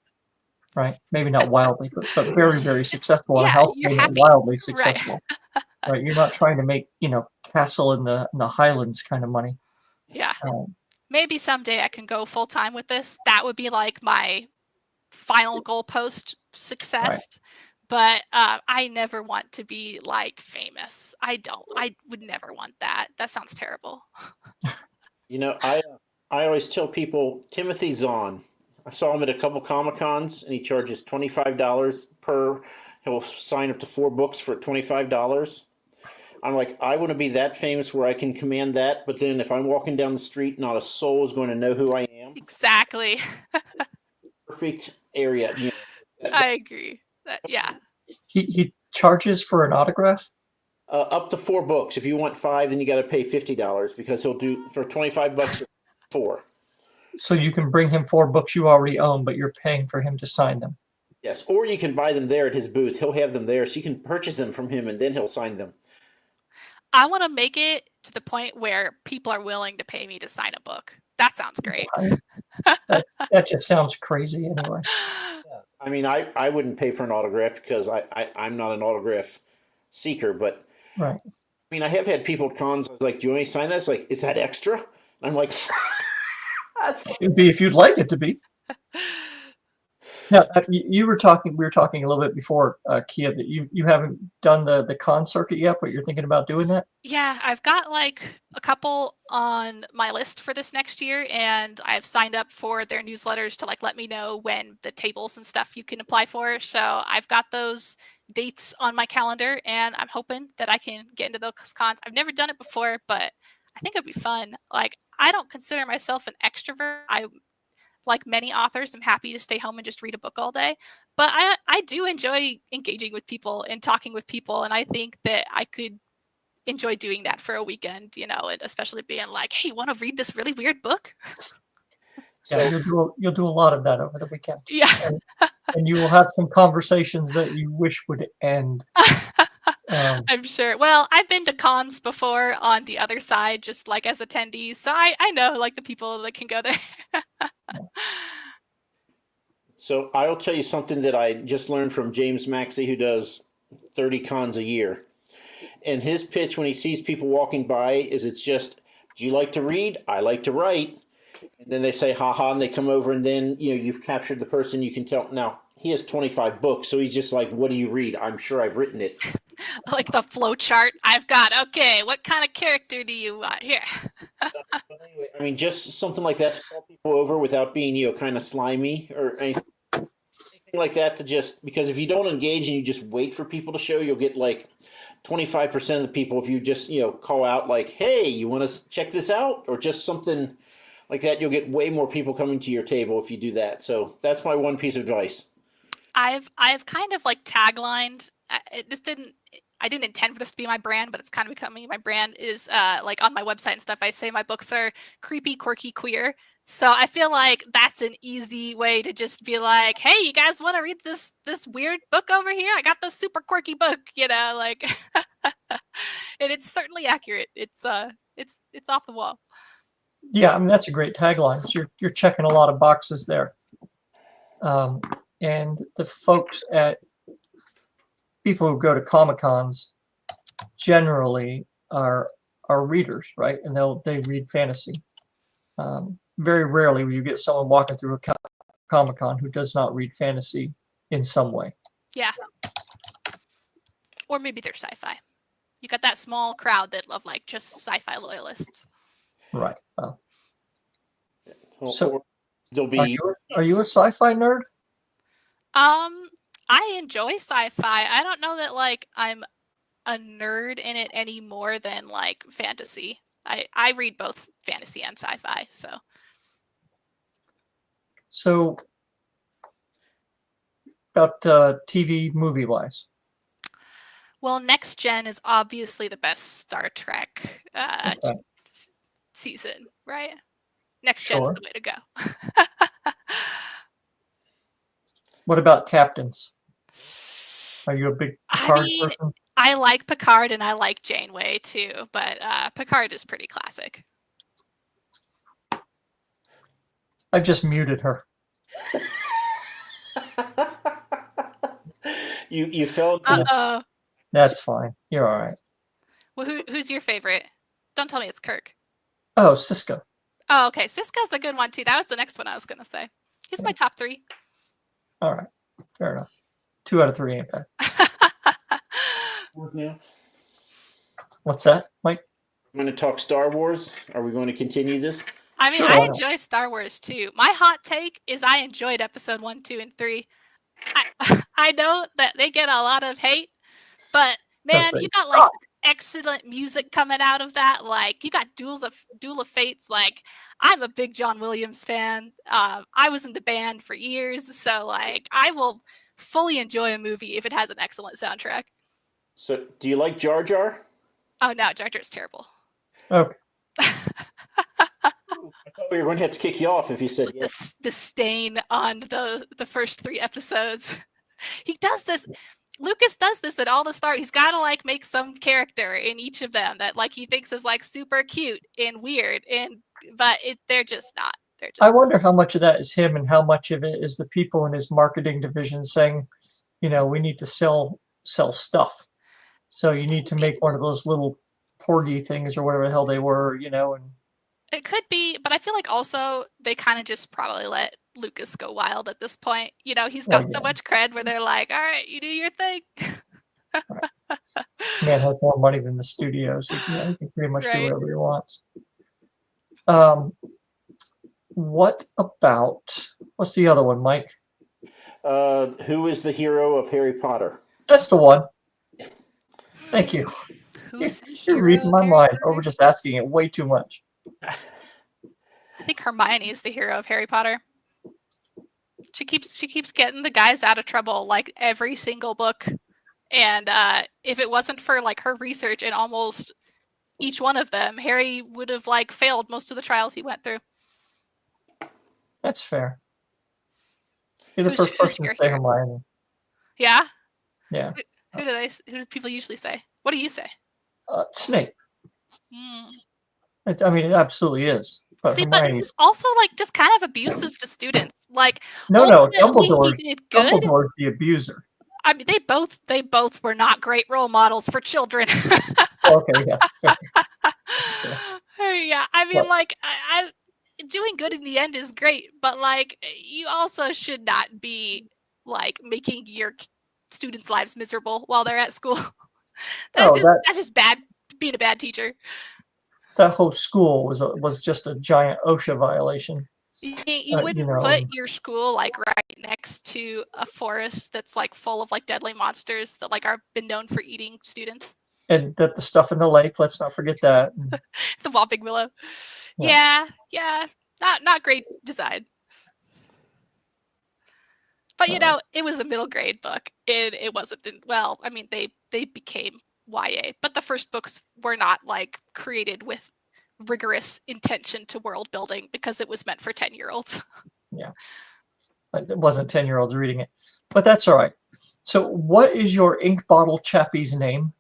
[SPEAKER 3] right? Maybe not wildly, but very, very successful.
[SPEAKER 2] Yeah,
[SPEAKER 3] a house
[SPEAKER 2] you're
[SPEAKER 3] payment
[SPEAKER 2] happy.
[SPEAKER 3] wildly successful. Right. You're not trying to make, castle in the Highlands kind of money.
[SPEAKER 2] Yeah. Maybe someday I can go full time with this. That would be like my final goalpost success. But I never want to be like famous. I would never want that. That sounds terrible.
[SPEAKER 1] I always tell people Timothy Zahn. I saw him at a couple Comic-Cons, and he charges $25 per. He'll sign up to 4 books for $25. I'm like, I want to be that famous where I can command that, but then if I'm walking down the street, not a soul is going to know who I am.
[SPEAKER 2] Exactly.
[SPEAKER 1] Perfect area.
[SPEAKER 2] I agree. Yeah.
[SPEAKER 3] He charges for an autograph?
[SPEAKER 1] Up to 4 books. If you want 5, then you got to pay $50 because he'll do for $25 4.
[SPEAKER 3] So you can bring him 4 books you already own, but you're paying for him to sign them.
[SPEAKER 1] Yes, or you can buy them there at his booth. He'll have them there, so you can purchase them from him, and then he'll sign them.
[SPEAKER 2] I want to make it to the point where people are willing to pay me to sign a book. That sounds great.
[SPEAKER 3] That just sounds crazy anyway.
[SPEAKER 1] I mean, I wouldn't pay for an autograph because I'm not an autograph seeker, but
[SPEAKER 3] right.
[SPEAKER 1] I mean, I have had people at cons like, do you want me to sign that? It's like, is that extra? And I'm like, that's
[SPEAKER 3] It'd be if you'd like it to be. Now, you were talking. We were talking a little bit before, Kia, that you haven't done the con circuit yet, but you're thinking about doing that.
[SPEAKER 2] Yeah, I've got like a couple on my list for this next year, and I've signed up for their newsletters to like let me know when the tables and stuff you can apply for. So I've got those dates on my calendar, and I'm hoping that I can get into those cons. I've never done it before, but I think it'd be fun. Like, I don't consider myself an extrovert. I, like many authors, am happy to stay home and just read a book all day. But I do enjoy engaging with people and talking with people, and I think that I could enjoy doing that for a weekend, you know, and especially being like, hey, want to read this really weird book?
[SPEAKER 1] So
[SPEAKER 3] Yeah, you'll do a lot of that over the weekend.
[SPEAKER 2] Yeah.
[SPEAKER 3] And you will have some conversations that you wish would end.
[SPEAKER 2] I'm sure. Well, I've been to cons before on the other side, just like as attendees. So I know like the people that can go there.
[SPEAKER 1] So I'll tell you something that I just learned from James Maxey, who does 30 cons a year. And his pitch when he sees people walking by is it's just, do you like to read? I like to write. And then they say, haha, and they come over, and then, you know, you've captured the person. You can tell. Now, he has 25 books, so he's just like, what do you read? I'm sure I've written it.
[SPEAKER 2] Like the flow chart I've got. Okay, what kind of character do you want here?
[SPEAKER 1] But anyway, I mean, just something like that to call people over without being, you know, kind of slimy or anything like that, to just, because if you don't engage and you just wait for people to show, you'll get like 25% of the people. If you just, you know, call out like, hey, you want to check this out, or just something like that, you'll get way more people coming to your table if you do that. So that's my one piece of advice.
[SPEAKER 2] I've kind of like taglined. I didn't intend for this to be my brand, but it's kind of becoming my brand. Is like on my website and stuff, I say my books are creepy, quirky, queer. So I feel like that's an easy way to just be like, hey, you guys want to read this weird book over here? I got this super quirky book, you know, like, and it's certainly accurate. It's off the wall.
[SPEAKER 3] Yeah, I mean that's a great tagline. So you're checking a lot of boxes there. And the folks at people who go to Comic-Cons generally are readers, right? And they read fantasy. Very rarely will you get someone walking through a Comic-Con who does not read fantasy in some way.
[SPEAKER 2] Yeah. Or maybe they're sci-fi. You got that small crowd that love like just sci-fi loyalists.
[SPEAKER 3] Right.
[SPEAKER 1] So
[SPEAKER 3] So
[SPEAKER 1] there'll be.
[SPEAKER 3] are you a sci-fi nerd?
[SPEAKER 2] I enjoy sci-fi. I don't know that like I'm a nerd in it any more than like fantasy. I read both fantasy and sci-fi, so.
[SPEAKER 3] So about TV movie wise.
[SPEAKER 2] Well, Next Gen is obviously the best Star Trek
[SPEAKER 3] Okay.
[SPEAKER 2] season, right? Next Gen's
[SPEAKER 3] Sure.
[SPEAKER 2] the way to go.
[SPEAKER 3] What about Captains? Are you a big Picard
[SPEAKER 2] I mean,
[SPEAKER 3] person?
[SPEAKER 2] I like Picard and I like Janeway too, but Picard is pretty classic.
[SPEAKER 3] I've just muted her.
[SPEAKER 1] You fell into
[SPEAKER 2] Uh-oh.
[SPEAKER 3] That's fine. You're all right.
[SPEAKER 2] Well, who's your favorite? Don't tell me it's Kirk.
[SPEAKER 3] Oh, Cisco.
[SPEAKER 2] Oh, okay. Sisko's a good one too. That was the next one I was gonna say. He's my top 3.
[SPEAKER 3] All right. Fair enough. 2 out of 3 ain't bad.
[SPEAKER 1] now.
[SPEAKER 3] What's that, Mike?
[SPEAKER 1] I'm going to talk Star Wars. Are we going to continue this?
[SPEAKER 2] I mean,
[SPEAKER 3] Sure,
[SPEAKER 2] I
[SPEAKER 3] why not?
[SPEAKER 2] enjoy Star Wars too. My hot take is I enjoyed episode 1, 2, and 3. I know that they get a lot of hate, but man,
[SPEAKER 3] they
[SPEAKER 2] you got like excellent music coming out of that. Like you got Duel of Fates. Like I'm a big John Williams fan. I was in the band for years, so like I will fully enjoy a movie if it has an excellent soundtrack.
[SPEAKER 1] So, do you like Jar Jar?
[SPEAKER 2] Oh no, Jar Jar's terrible.
[SPEAKER 3] Okay.
[SPEAKER 1] I thought we were going to have to kick you off if you said yes.
[SPEAKER 2] The stain on the first 3 episodes. He does this. Lucas does this at all the start. He's got to like make some character in each of them that like he thinks is like super cute and weird, but they're just not. They're just.
[SPEAKER 3] I wonder how much of that is him and how much of it is the people in his marketing division saying, you know, we need to sell stuff. So you need to make one of those little porgy things or whatever the hell they were, you know, and
[SPEAKER 2] It could be, but I feel like also they kind of just probably let Lucas go wild at this point. You know, he's got so much cred where they're like, all right, you do your thing.
[SPEAKER 3] Man has more money than the studios. He can pretty much do whatever he wants. What about, what's the other one, Mike?
[SPEAKER 1] Who is the hero of Harry Potter?
[SPEAKER 3] That's the one. Thank you.
[SPEAKER 2] You're
[SPEAKER 3] reading my mind, or we're just asking it way too much.
[SPEAKER 2] I think Hermione is the hero of Harry Potter. She keeps getting the guys out of trouble like every single book. And if it wasn't for like her research in almost each one of them, Harry would have like failed most of the trials he went through.
[SPEAKER 3] That's fair. You're the first person to say Hermione.
[SPEAKER 2] Yeah?
[SPEAKER 3] Yeah.
[SPEAKER 2] Who do people usually say? What do you say?
[SPEAKER 3] Snape. I mean, it absolutely is. But
[SPEAKER 2] See,
[SPEAKER 3] Hermione...
[SPEAKER 2] but he's also like just kind of abusive to students. Like
[SPEAKER 3] no, Dumbledore's the abuser.
[SPEAKER 2] I mean, they both were not great role models for children.
[SPEAKER 3] Okay, yeah.
[SPEAKER 2] Yeah, I mean, like, I doing good in the end is great, but like, you also should not be like making your students' lives miserable while they're at school. That's just bad. Being a bad teacher.
[SPEAKER 3] That whole school was just a giant OSHA violation.
[SPEAKER 2] You wouldn't put your school like right next to a forest that's like full of like deadly monsters that like are been known for eating students.
[SPEAKER 3] And the stuff in the lake, let's not forget that.
[SPEAKER 2] The Whopping Willow. Yeah. Not great design. But you know, it was a middle grade book. It wasn't well, I mean they became YA, but the first books were not like created with rigorous intention to world building because it was meant for 10-year-olds.
[SPEAKER 3] Yeah. It wasn't 10-year-olds reading it. But that's all right. So what is your ink bottle chappie's name?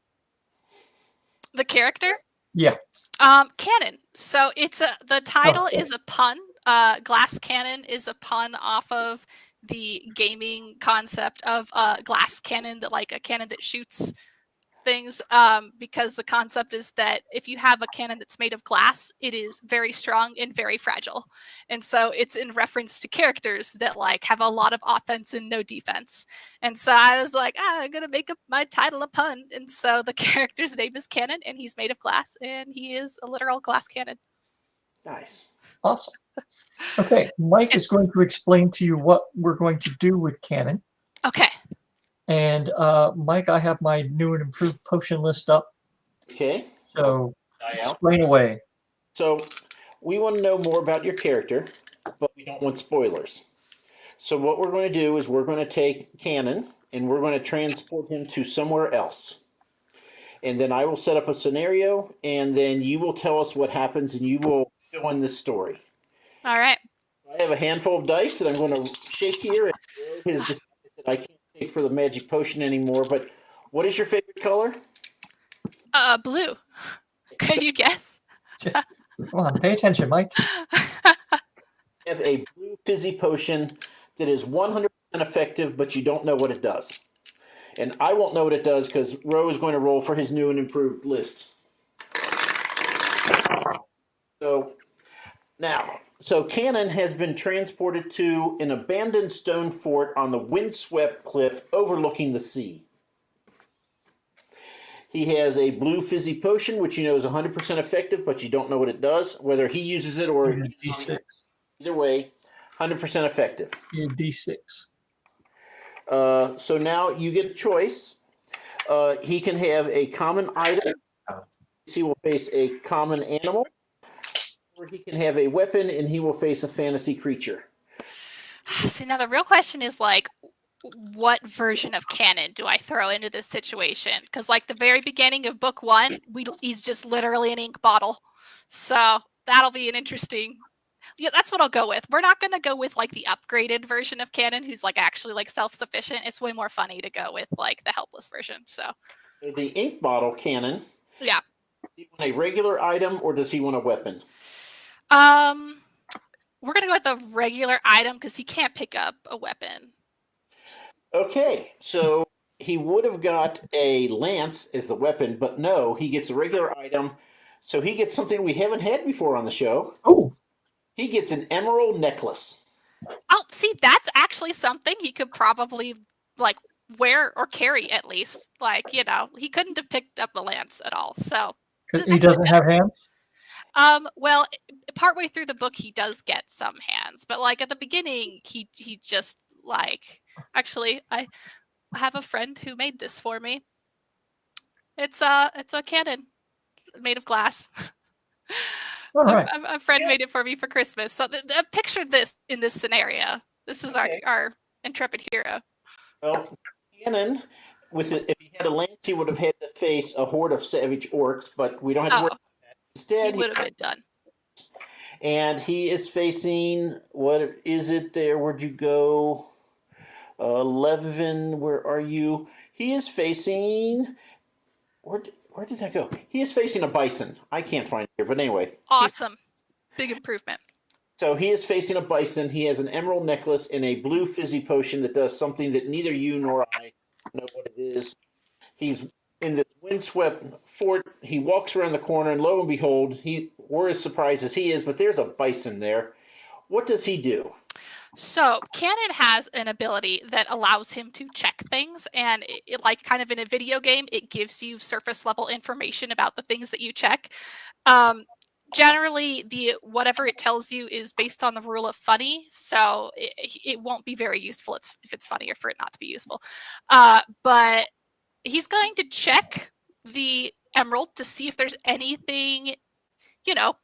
[SPEAKER 2] The character?
[SPEAKER 3] Yeah.
[SPEAKER 2] Cannon. So it's the title is a pun. Glass cannon is a pun off of the gaming concept of glass cannon, that like a cannon that shoots things, because the concept is that if you have a cannon that's made of glass, it is very strong and very fragile. And so it's in reference to characters that like have a lot of offense and no defense. And so I was like, I'm gonna make up my title a pun. And so the character's name is Cannon, and he's made of glass, and he is a literal glass cannon.
[SPEAKER 1] Nice.
[SPEAKER 3] Awesome. Okay, Mike is going to explain to you what we're going to do with Cannon.
[SPEAKER 2] Okay.
[SPEAKER 3] And Mike, I have my new and improved potion list up.
[SPEAKER 1] Okay.
[SPEAKER 3] So explain away.
[SPEAKER 1] So we want to know more about your character, but we don't want spoilers. So what we're going to do is we're going to take Cannon and we're going to transport him to somewhere else. And then I will set up a scenario, and then you will tell us what happens, and you will fill in this story.
[SPEAKER 2] All right.
[SPEAKER 1] I have a handful of dice that I'm going to shake here, and Roe has decided that I can't take for the magic potion anymore. But what is your favorite color?
[SPEAKER 2] Blue. Could you guess?
[SPEAKER 3] Come on, pay attention, Mike.
[SPEAKER 1] I have a blue fizzy potion that is 100% effective, but you don't know what it does. And I won't know what it does because Roe is going to roll for his new and improved list. So Cannon has been transported to an abandoned stone fort on the windswept cliff overlooking the sea. He has a blue fizzy potion, which you know is 100% effective, but you don't know what it does, whether he uses it or
[SPEAKER 3] D6.
[SPEAKER 1] Either way, 100% effective.
[SPEAKER 3] D6.
[SPEAKER 1] So now you get a choice. He can have a common item. He will face a common animal. Or he can have a weapon and he will face a fantasy creature.
[SPEAKER 2] See, now the real question is like, what version of Cannon do I throw into this situation? Because like the very beginning of book 1, he's just literally an ink bottle. So that'll be an interesting... Yeah, that's what I'll go with. We're not going to go with like the upgraded version of Cannon who's like actually like self-sufficient. It's way more funny to go with like the helpless version. So
[SPEAKER 1] the ink bottle Cannon.
[SPEAKER 2] Yeah.
[SPEAKER 1] Does he want a regular item or does he want a weapon?
[SPEAKER 2] We're going to go with a regular item because he can't pick up a weapon.
[SPEAKER 1] Okay, so he would have got a lance as the weapon, but no, he gets a regular item. So he gets something we haven't had before on the show.
[SPEAKER 3] Oh.
[SPEAKER 1] He gets an emerald necklace.
[SPEAKER 2] Oh, see, that's actually something he could probably like wear or carry at least. Like, he couldn't have picked up the lance at all. So
[SPEAKER 3] He doesn't have hands?
[SPEAKER 2] well, partway through the book he does get some hands, but like at the beginning he just like actually I have a friend who made this for me. It's a cannon made of glass.
[SPEAKER 3] All right.
[SPEAKER 2] A friend made it for me for Christmas. So picture this in this scenario. This is our intrepid hero.
[SPEAKER 1] Well, Cannon, if he had a lance, he would have had to face a horde of savage orcs, but we don't have to worry about that. Instead,
[SPEAKER 2] he would have been done.
[SPEAKER 1] And he is facing, what is it there? Where'd you go? 11, where are you? He is facing, where did that go? He is facing a bison. I can't find it here, but anyway.
[SPEAKER 2] Awesome. Big improvement.
[SPEAKER 1] So he is facing a bison. He has an emerald necklace and a blue fizzy potion that does something that neither you nor I know what it is. He's in this windswept fort. He walks around the corner, and lo and behold, we're as surprised as he is, but there's a bison there. What does he do?
[SPEAKER 2] So Cannon has an ability that allows him to check things, and it like kind of in a video game, it gives you surface level information about the things that you check. Generally, whatever it tells you is based on the rule of funny, so it won't be very useful if it's funny or for it not to be useful. But he's going to check the emerald to see if there's anything,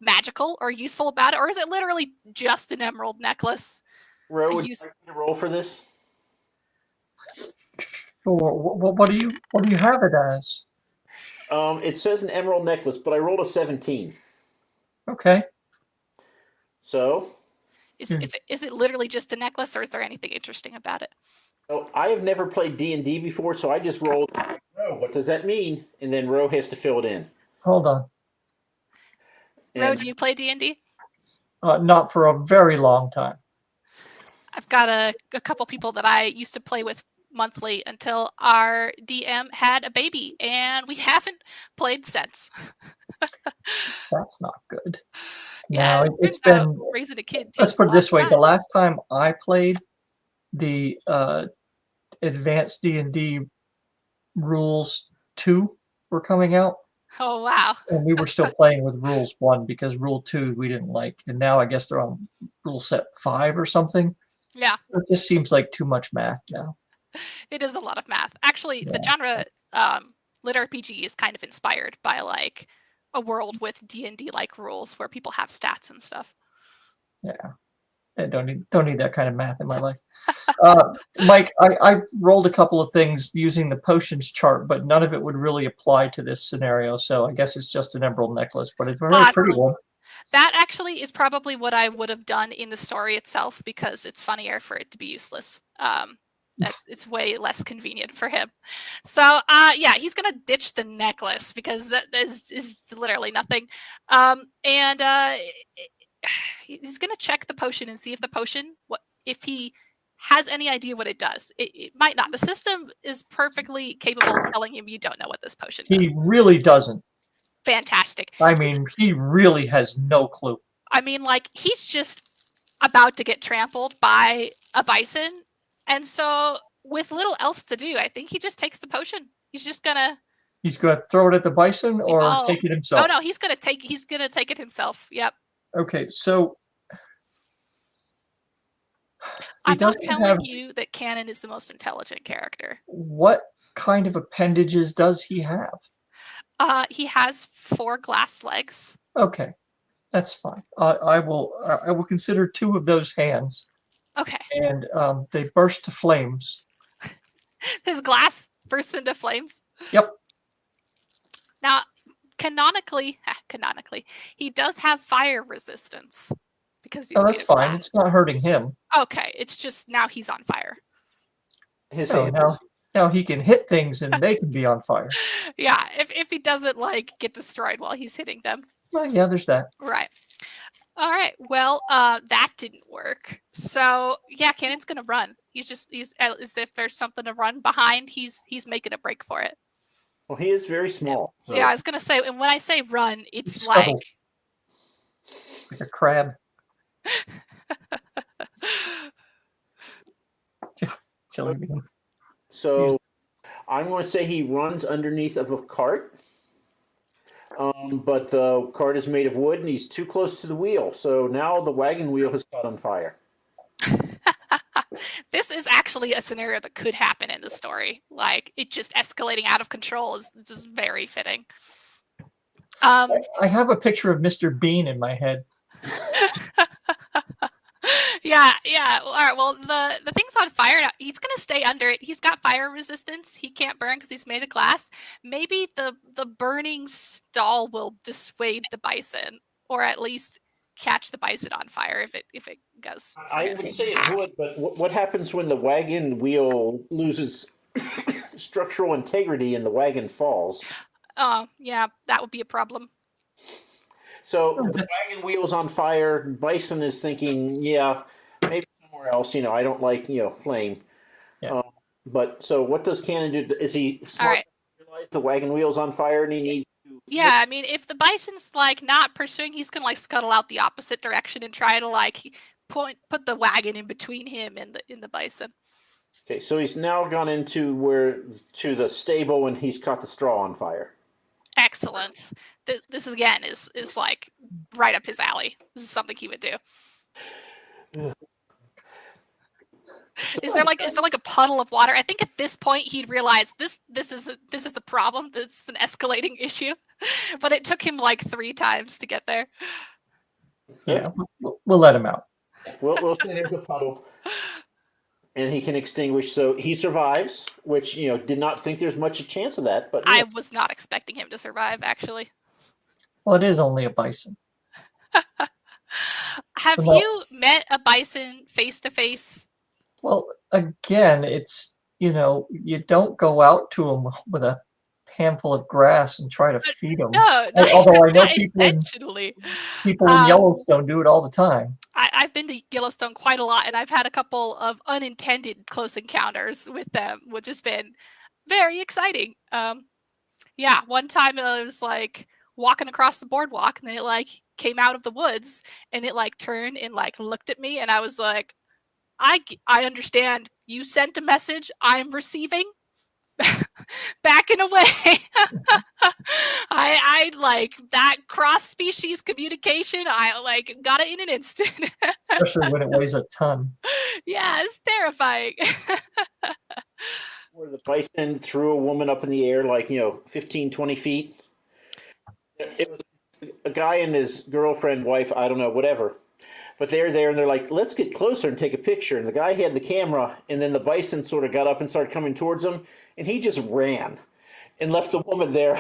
[SPEAKER 2] magical or useful about it, or is it literally just an emerald necklace?
[SPEAKER 1] Ro, would you like me to roll for this?
[SPEAKER 3] What do you have it as?
[SPEAKER 1] It says an emerald necklace, but I rolled a 17.
[SPEAKER 3] Okay.
[SPEAKER 1] So?
[SPEAKER 2] Is it literally just a necklace, or is there anything interesting about it?
[SPEAKER 1] Oh, I have never played D&D before, so I just rolled, Ro, what does that mean? And then Ro has to fill it in.
[SPEAKER 3] Hold on.
[SPEAKER 2] Ro, do you play D&D?
[SPEAKER 3] Not for a very long time.
[SPEAKER 2] I've got a couple people that I used to play with monthly until our DM had a baby, and we haven't played since.
[SPEAKER 3] That's not good.
[SPEAKER 2] Yeah,
[SPEAKER 3] no, it's been
[SPEAKER 2] raising a kid.
[SPEAKER 3] Let's put it this way: the last time I played, the advanced D&D rules 2 were coming out.
[SPEAKER 2] Oh wow!
[SPEAKER 3] And we were still playing with rules 1 because rule 2 we didn't like, and now I guess they're on rule set 5 or something.
[SPEAKER 2] Yeah,
[SPEAKER 3] it just seems like too much math now.
[SPEAKER 2] It is a lot of math. Actually, the genre lit RPG is kind of inspired by like a world with D&D like rules where people have stats and stuff.
[SPEAKER 3] Yeah, I don't need that kind of math in my life. Mike, I rolled a couple of things using the potions chart, but none of it would really apply to this scenario. So I guess it's just an emerald necklace, but it's a very pretty one.
[SPEAKER 2] That actually is probably what I would have done in the story itself, because it's funnier for it to be useless. It's way less convenient for him. So yeah, he's gonna ditch the necklace because that is literally nothing. And he's gonna check the potion and see if the potion, if he has any idea what it does. It might not. The system is perfectly capable of telling him you don't know what this potion does.
[SPEAKER 3] He really doesn't.
[SPEAKER 2] Fantastic.
[SPEAKER 3] I mean, he really has no clue.
[SPEAKER 2] I mean, like, he's just about to get trampled by a bison, and so with little else to do, I think he just takes the potion. He's gonna
[SPEAKER 3] throw it at the bison or take it himself.
[SPEAKER 2] Oh no, he's gonna take it himself. Yep.
[SPEAKER 3] Okay, so
[SPEAKER 2] I'm not telling you that Cannon is the most intelligent character.
[SPEAKER 3] What kind of appendages does he have?
[SPEAKER 2] He has 4 glass legs.
[SPEAKER 3] Okay, that's fine. I will consider 2 of those hands.
[SPEAKER 2] Okay.
[SPEAKER 3] And they burst to flames.
[SPEAKER 2] His glass bursts into flames?
[SPEAKER 3] Yep.
[SPEAKER 2] Now, canonically, he does have fire resistance because he's
[SPEAKER 3] that's fine. It's not hurting him.
[SPEAKER 2] Okay, it's just now he's on fire.
[SPEAKER 3] Now he can hit things and they can be on fire.
[SPEAKER 2] Yeah, if he doesn't like get destroyed while he's hitting them.
[SPEAKER 3] Well, yeah, there's that.
[SPEAKER 2] Right. All right. Well, that didn't work. So yeah, Cannon's gonna run. He's if there's something to run behind, he's making a break for it.
[SPEAKER 1] Well, he is very small. So.
[SPEAKER 2] Yeah, I was gonna say, and when I say run, it's
[SPEAKER 3] like a crab. silly me.
[SPEAKER 1] So I'm going to say he runs underneath of a cart. But the cart is made of wood and he's too close to the wheel. So now the wagon wheel has caught on fire.
[SPEAKER 2] This is actually a scenario that could happen in the story. Like, it just escalating out of control is just very fitting.
[SPEAKER 3] I have a picture of Mr. Bean in my head.
[SPEAKER 2] Yeah. All right. Well, the thing's on fire now. He's gonna stay under it. He's got fire resistance. He can't burn because he's made of glass. Maybe the burning stall will dissuade the bison, or at least catch the bison on fire if it goes.
[SPEAKER 1] I would say it would, but what happens when the wagon wheel loses structural integrity and the wagon falls?
[SPEAKER 2] Oh, yeah, that would be a problem.
[SPEAKER 1] So the wagon wheel's on fire. Bison is thinking, yeah, maybe somewhere else. I don't like, flame.
[SPEAKER 3] Yeah.
[SPEAKER 1] But so what does Cannon do? Is he smart
[SPEAKER 2] right.
[SPEAKER 1] to realize the wagon wheel's on fire and he needs to...
[SPEAKER 2] Yeah, I mean, if the bison's like not pursuing, he's gonna like scuttle out the opposite direction and try to like put the wagon in between him and the bison.
[SPEAKER 1] Okay, so he's now gone to the stable and he's caught the straw on fire.
[SPEAKER 2] Excellent. This again is like right up his alley. This is something he would do. Is there like a puddle of water? I think at this point he'd realize this is a problem. This is an escalating issue. But it took him like 3 times to get there.
[SPEAKER 3] Yeah, we'll let him out.
[SPEAKER 1] We'll say there's a puddle. And he can extinguish, so he survives, which, did not think there's much a chance of that. But
[SPEAKER 2] I was not expecting him to survive, actually.
[SPEAKER 3] Well, it is only a bison.
[SPEAKER 2] Have you met a bison face to face?
[SPEAKER 3] Well, again, it's, you don't go out to them with a handful of grass and try to feed them.
[SPEAKER 2] No,
[SPEAKER 3] although I know people
[SPEAKER 2] intentionally.
[SPEAKER 3] In Yellowstone do it all the time.
[SPEAKER 2] I've been to Yellowstone quite a lot, and I've had a couple of unintended close encounters with them, which has been very exciting. Yeah, one time I was like walking across the boardwalk, and then it like came out of the woods, and it like turned and like looked at me, and I was like, I understand. You sent a message. I'm receiving. Backing away. I like that cross-species communication. I like got it in an instant.
[SPEAKER 3] Especially when it weighs a ton.
[SPEAKER 2] Yeah, it's terrifying.
[SPEAKER 1] Where the bison threw a woman up in the air like 15, 20 feet. It was a guy and his girlfriend, wife, I don't know, whatever. But they're there and they're like, let's get closer and take a picture. And the guy had the camera, and then the bison sort of got up and started coming towards him, and he just ran and left the woman there.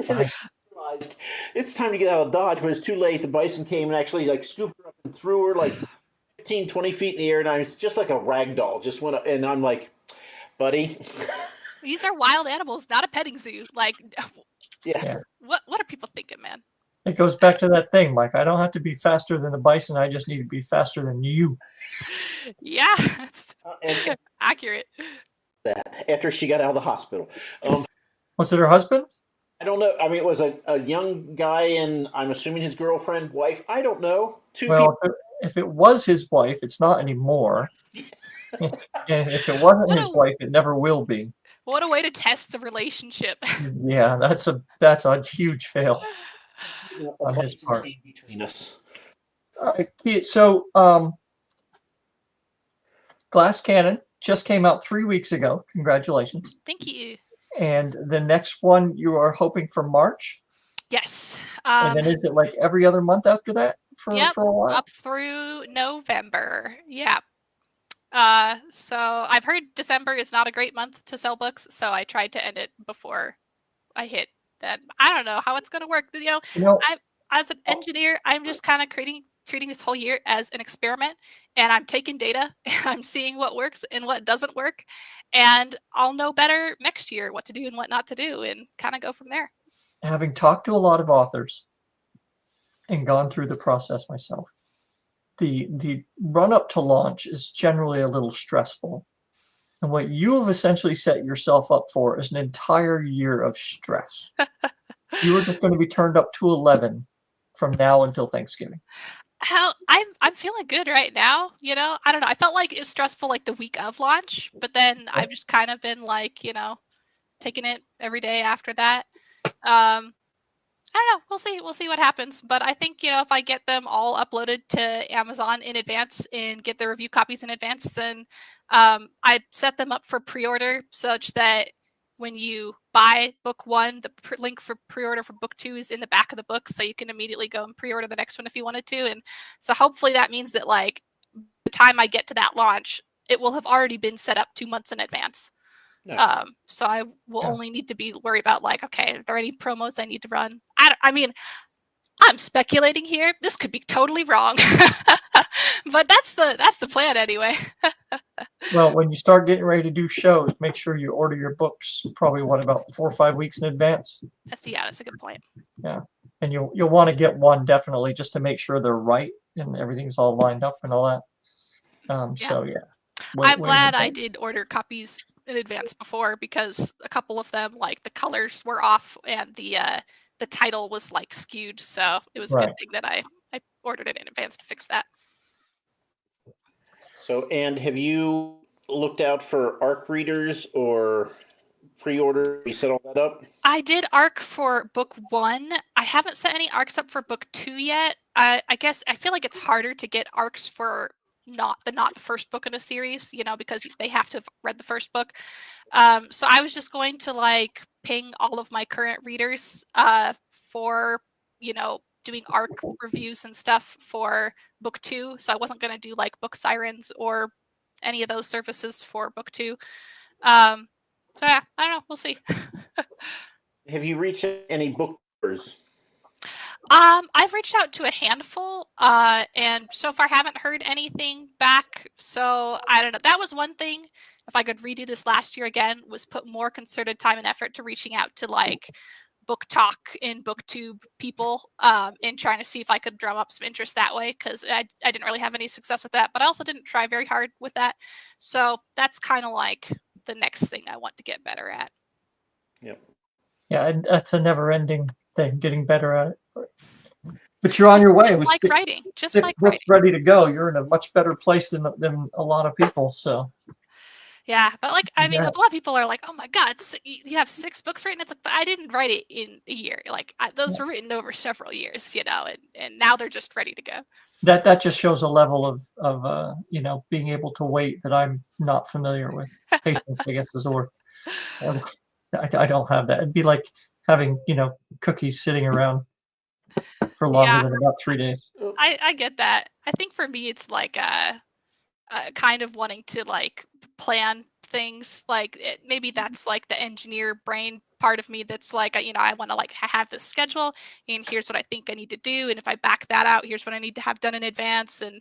[SPEAKER 1] And they realized it's time to get out of Dodge, but it's too late. The bison came and actually like scooped her up and threw her like 15, 20 feet in the air, and I was just like a rag doll. Just went up, and I'm like, buddy.
[SPEAKER 2] These are wild animals, not a petting zoo. Like,
[SPEAKER 1] yeah.
[SPEAKER 2] What are people thinking, man?
[SPEAKER 3] It goes back to that thing, Mike. I don't have to be faster than the bison. I just need to be faster than you.
[SPEAKER 2] Yeah, that's accurate.
[SPEAKER 1] That after she got out of the hospital.
[SPEAKER 3] Was it her husband?
[SPEAKER 1] I don't know. I mean, it was a young guy and I'm assuming his girlfriend, wife. I don't know.
[SPEAKER 3] Well, if it was his wife, it's not anymore. And if it wasn't his wife, it never will be.
[SPEAKER 2] What a way to test the relationship.
[SPEAKER 3] Yeah, that's a huge fail. On his part.
[SPEAKER 1] Between us.
[SPEAKER 3] All right, so Glass Cannon just came out 3 weeks ago. Congratulations.
[SPEAKER 2] Thank you.
[SPEAKER 3] And the next one you are hoping for March?
[SPEAKER 2] Yes.
[SPEAKER 3] And then is it like every other month after that for a while?
[SPEAKER 2] Up through November. Yeah. So I've heard December is not a great month to sell books, so I tried to end it before I hit that. I don't know how it's going to work. As an engineer, I'm just kind of treating this whole year as an experiment, and I'm taking data and I'm seeing what works and what doesn't work, and I'll know better next year what to do and what not to do, and kind of go from there.
[SPEAKER 3] Having talked to a lot of authors and gone through the process myself, the run up to launch is generally a little stressful. And what you have essentially set yourself up for is an entire year of stress. You are just going to be turned up to 11 from now until Thanksgiving.
[SPEAKER 2] How I'm feeling good right now, you know? I don't know. I felt like it was stressful like the week of launch, but then I've just kind of been like, taking it every day after that. Um, I don't know. We'll see. We'll see what happens. But I think, if I get them all uploaded to Amazon in advance and get the review copies in advance, then I set them up for pre-order such that when you buy book one, the link for pre-order for book two is in the back of the book, so you can immediately go and pre-order the next one if you wanted to. And so hopefully that means that like the time I get to that launch, it will have already been set up 2 months in advance.
[SPEAKER 1] Nice.
[SPEAKER 2] So I will
[SPEAKER 3] Yeah.
[SPEAKER 2] only need to be worried about like, okay, are there any promos I need to run? I mean, I'm speculating here. This could be totally wrong, but that's the plan anyway.
[SPEAKER 3] Well, when you start getting ready to do shows, make sure you order your books probably about 4 or 5 weeks in advance.
[SPEAKER 2] That's a good point.
[SPEAKER 3] And you'll want to get one definitely just to make sure they're right and everything's all lined up and all that. So yeah.
[SPEAKER 2] I'm glad I did order copies in advance before, because a couple of them, like the colors were off and the title was like skewed. So it was a good thing that I ordered it in advance to fix that.
[SPEAKER 1] So, and have you looked out for ARC readers or pre-order? You set all that up?
[SPEAKER 2] I did ARC for book one. I haven't set any ARCs up for book two yet. I guess I feel like it's harder to get ARCs for not the first book in a series, because they have to have read the first book. So I was just going to like ping all of my current readers for doing ARC reviews and stuff for book two. So I wasn't going to do like Book Sirens or any of those services for book two. So yeah, I don't know. We'll see.
[SPEAKER 1] Have you reached any booksellers?
[SPEAKER 2] I've reached out to a handful, and so far haven't heard anything back. So I don't know. That was one thing. If I could redo this last year again, was put more concerted time and effort to reaching out to like Book Talk and BookTube people, and trying to see if I could drum up some interest that way, because I didn't really have any success with that. But I also didn't try very hard with that. So that's kind of like the next thing I want to get better at.
[SPEAKER 1] Yep.
[SPEAKER 3] Yeah, and that's a never-ending thing, getting better at it. But you're on your way.
[SPEAKER 2] Just like writing. Just like writing.
[SPEAKER 3] Ready to go. You're in a much better place than a lot of people. So.
[SPEAKER 2] Yeah, but like, I mean, a lot of people are like, "Oh my God, you have 6 books written." It's like, but I didn't write it in a year. Like, those were written over several years, and now they're just ready to go.
[SPEAKER 3] That just shows a level of being able to wait that I'm not familiar with. Patience, I guess, is the word. I don't have that. It'd be like having cookies sitting around for longer than about 3 days.
[SPEAKER 2] I get that. I think for me, it's like kind of wanting to like plan things. Like maybe that's like the engineer brain part of me that's like, I want to like have this schedule, and here's what I think I need to do, and if I back that out, here's what I need to have done in advance, and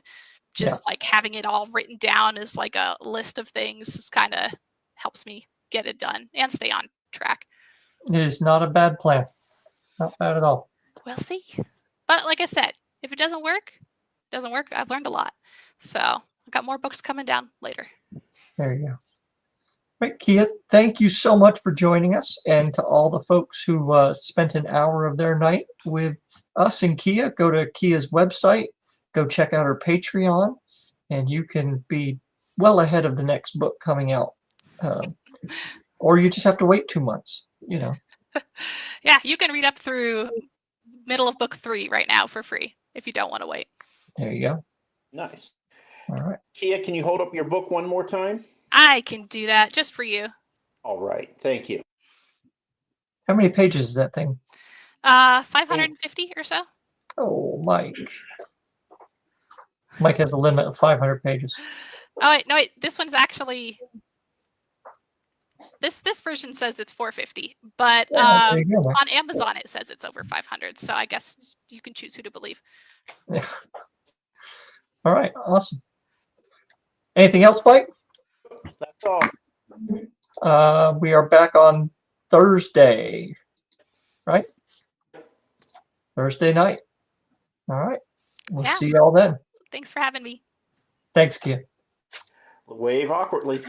[SPEAKER 2] just like having it all written down as like a list of things is kind of helps me get it done and stay on track.
[SPEAKER 3] It is not a bad plan. Not bad at all.
[SPEAKER 2] We'll see. But like I said, if it doesn't work, it doesn't work. I've learned a lot. So I've got more books coming down later.
[SPEAKER 3] There you go. Right, Kia, thank you so much for joining us. And to all the folks who spent an hour of their night with us and Kia, go to Kia's website, go check out her Patreon, and you can be well ahead of the next book coming out. Or you just have to wait 2 months,
[SPEAKER 2] Yeah, you can read up through middle of book 3 right now for free if you don't want to wait.
[SPEAKER 3] There you go.
[SPEAKER 1] Nice.
[SPEAKER 3] All right.
[SPEAKER 1] Kia, can you hold up your book one more time?
[SPEAKER 2] I can do that just for you.
[SPEAKER 1] All right. Thank you.
[SPEAKER 3] How many pages is that thing?
[SPEAKER 2] 550 or so.
[SPEAKER 3] Oh, Mike. Mike has a limit of 500 pages.
[SPEAKER 2] Oh, wait. No, wait. This one's actually... This version says it's 450, but on Amazon it says it's over 500. So I guess you can choose who to believe.
[SPEAKER 3] Yeah. All right, awesome. Anything else, Mike?
[SPEAKER 1] That's all.
[SPEAKER 3] We are back on Thursday, right? Thursday night. All right. We'll see y'all then.
[SPEAKER 2] Thanks for having me.
[SPEAKER 3] Thanks, Kia.
[SPEAKER 1] Wave awkwardly.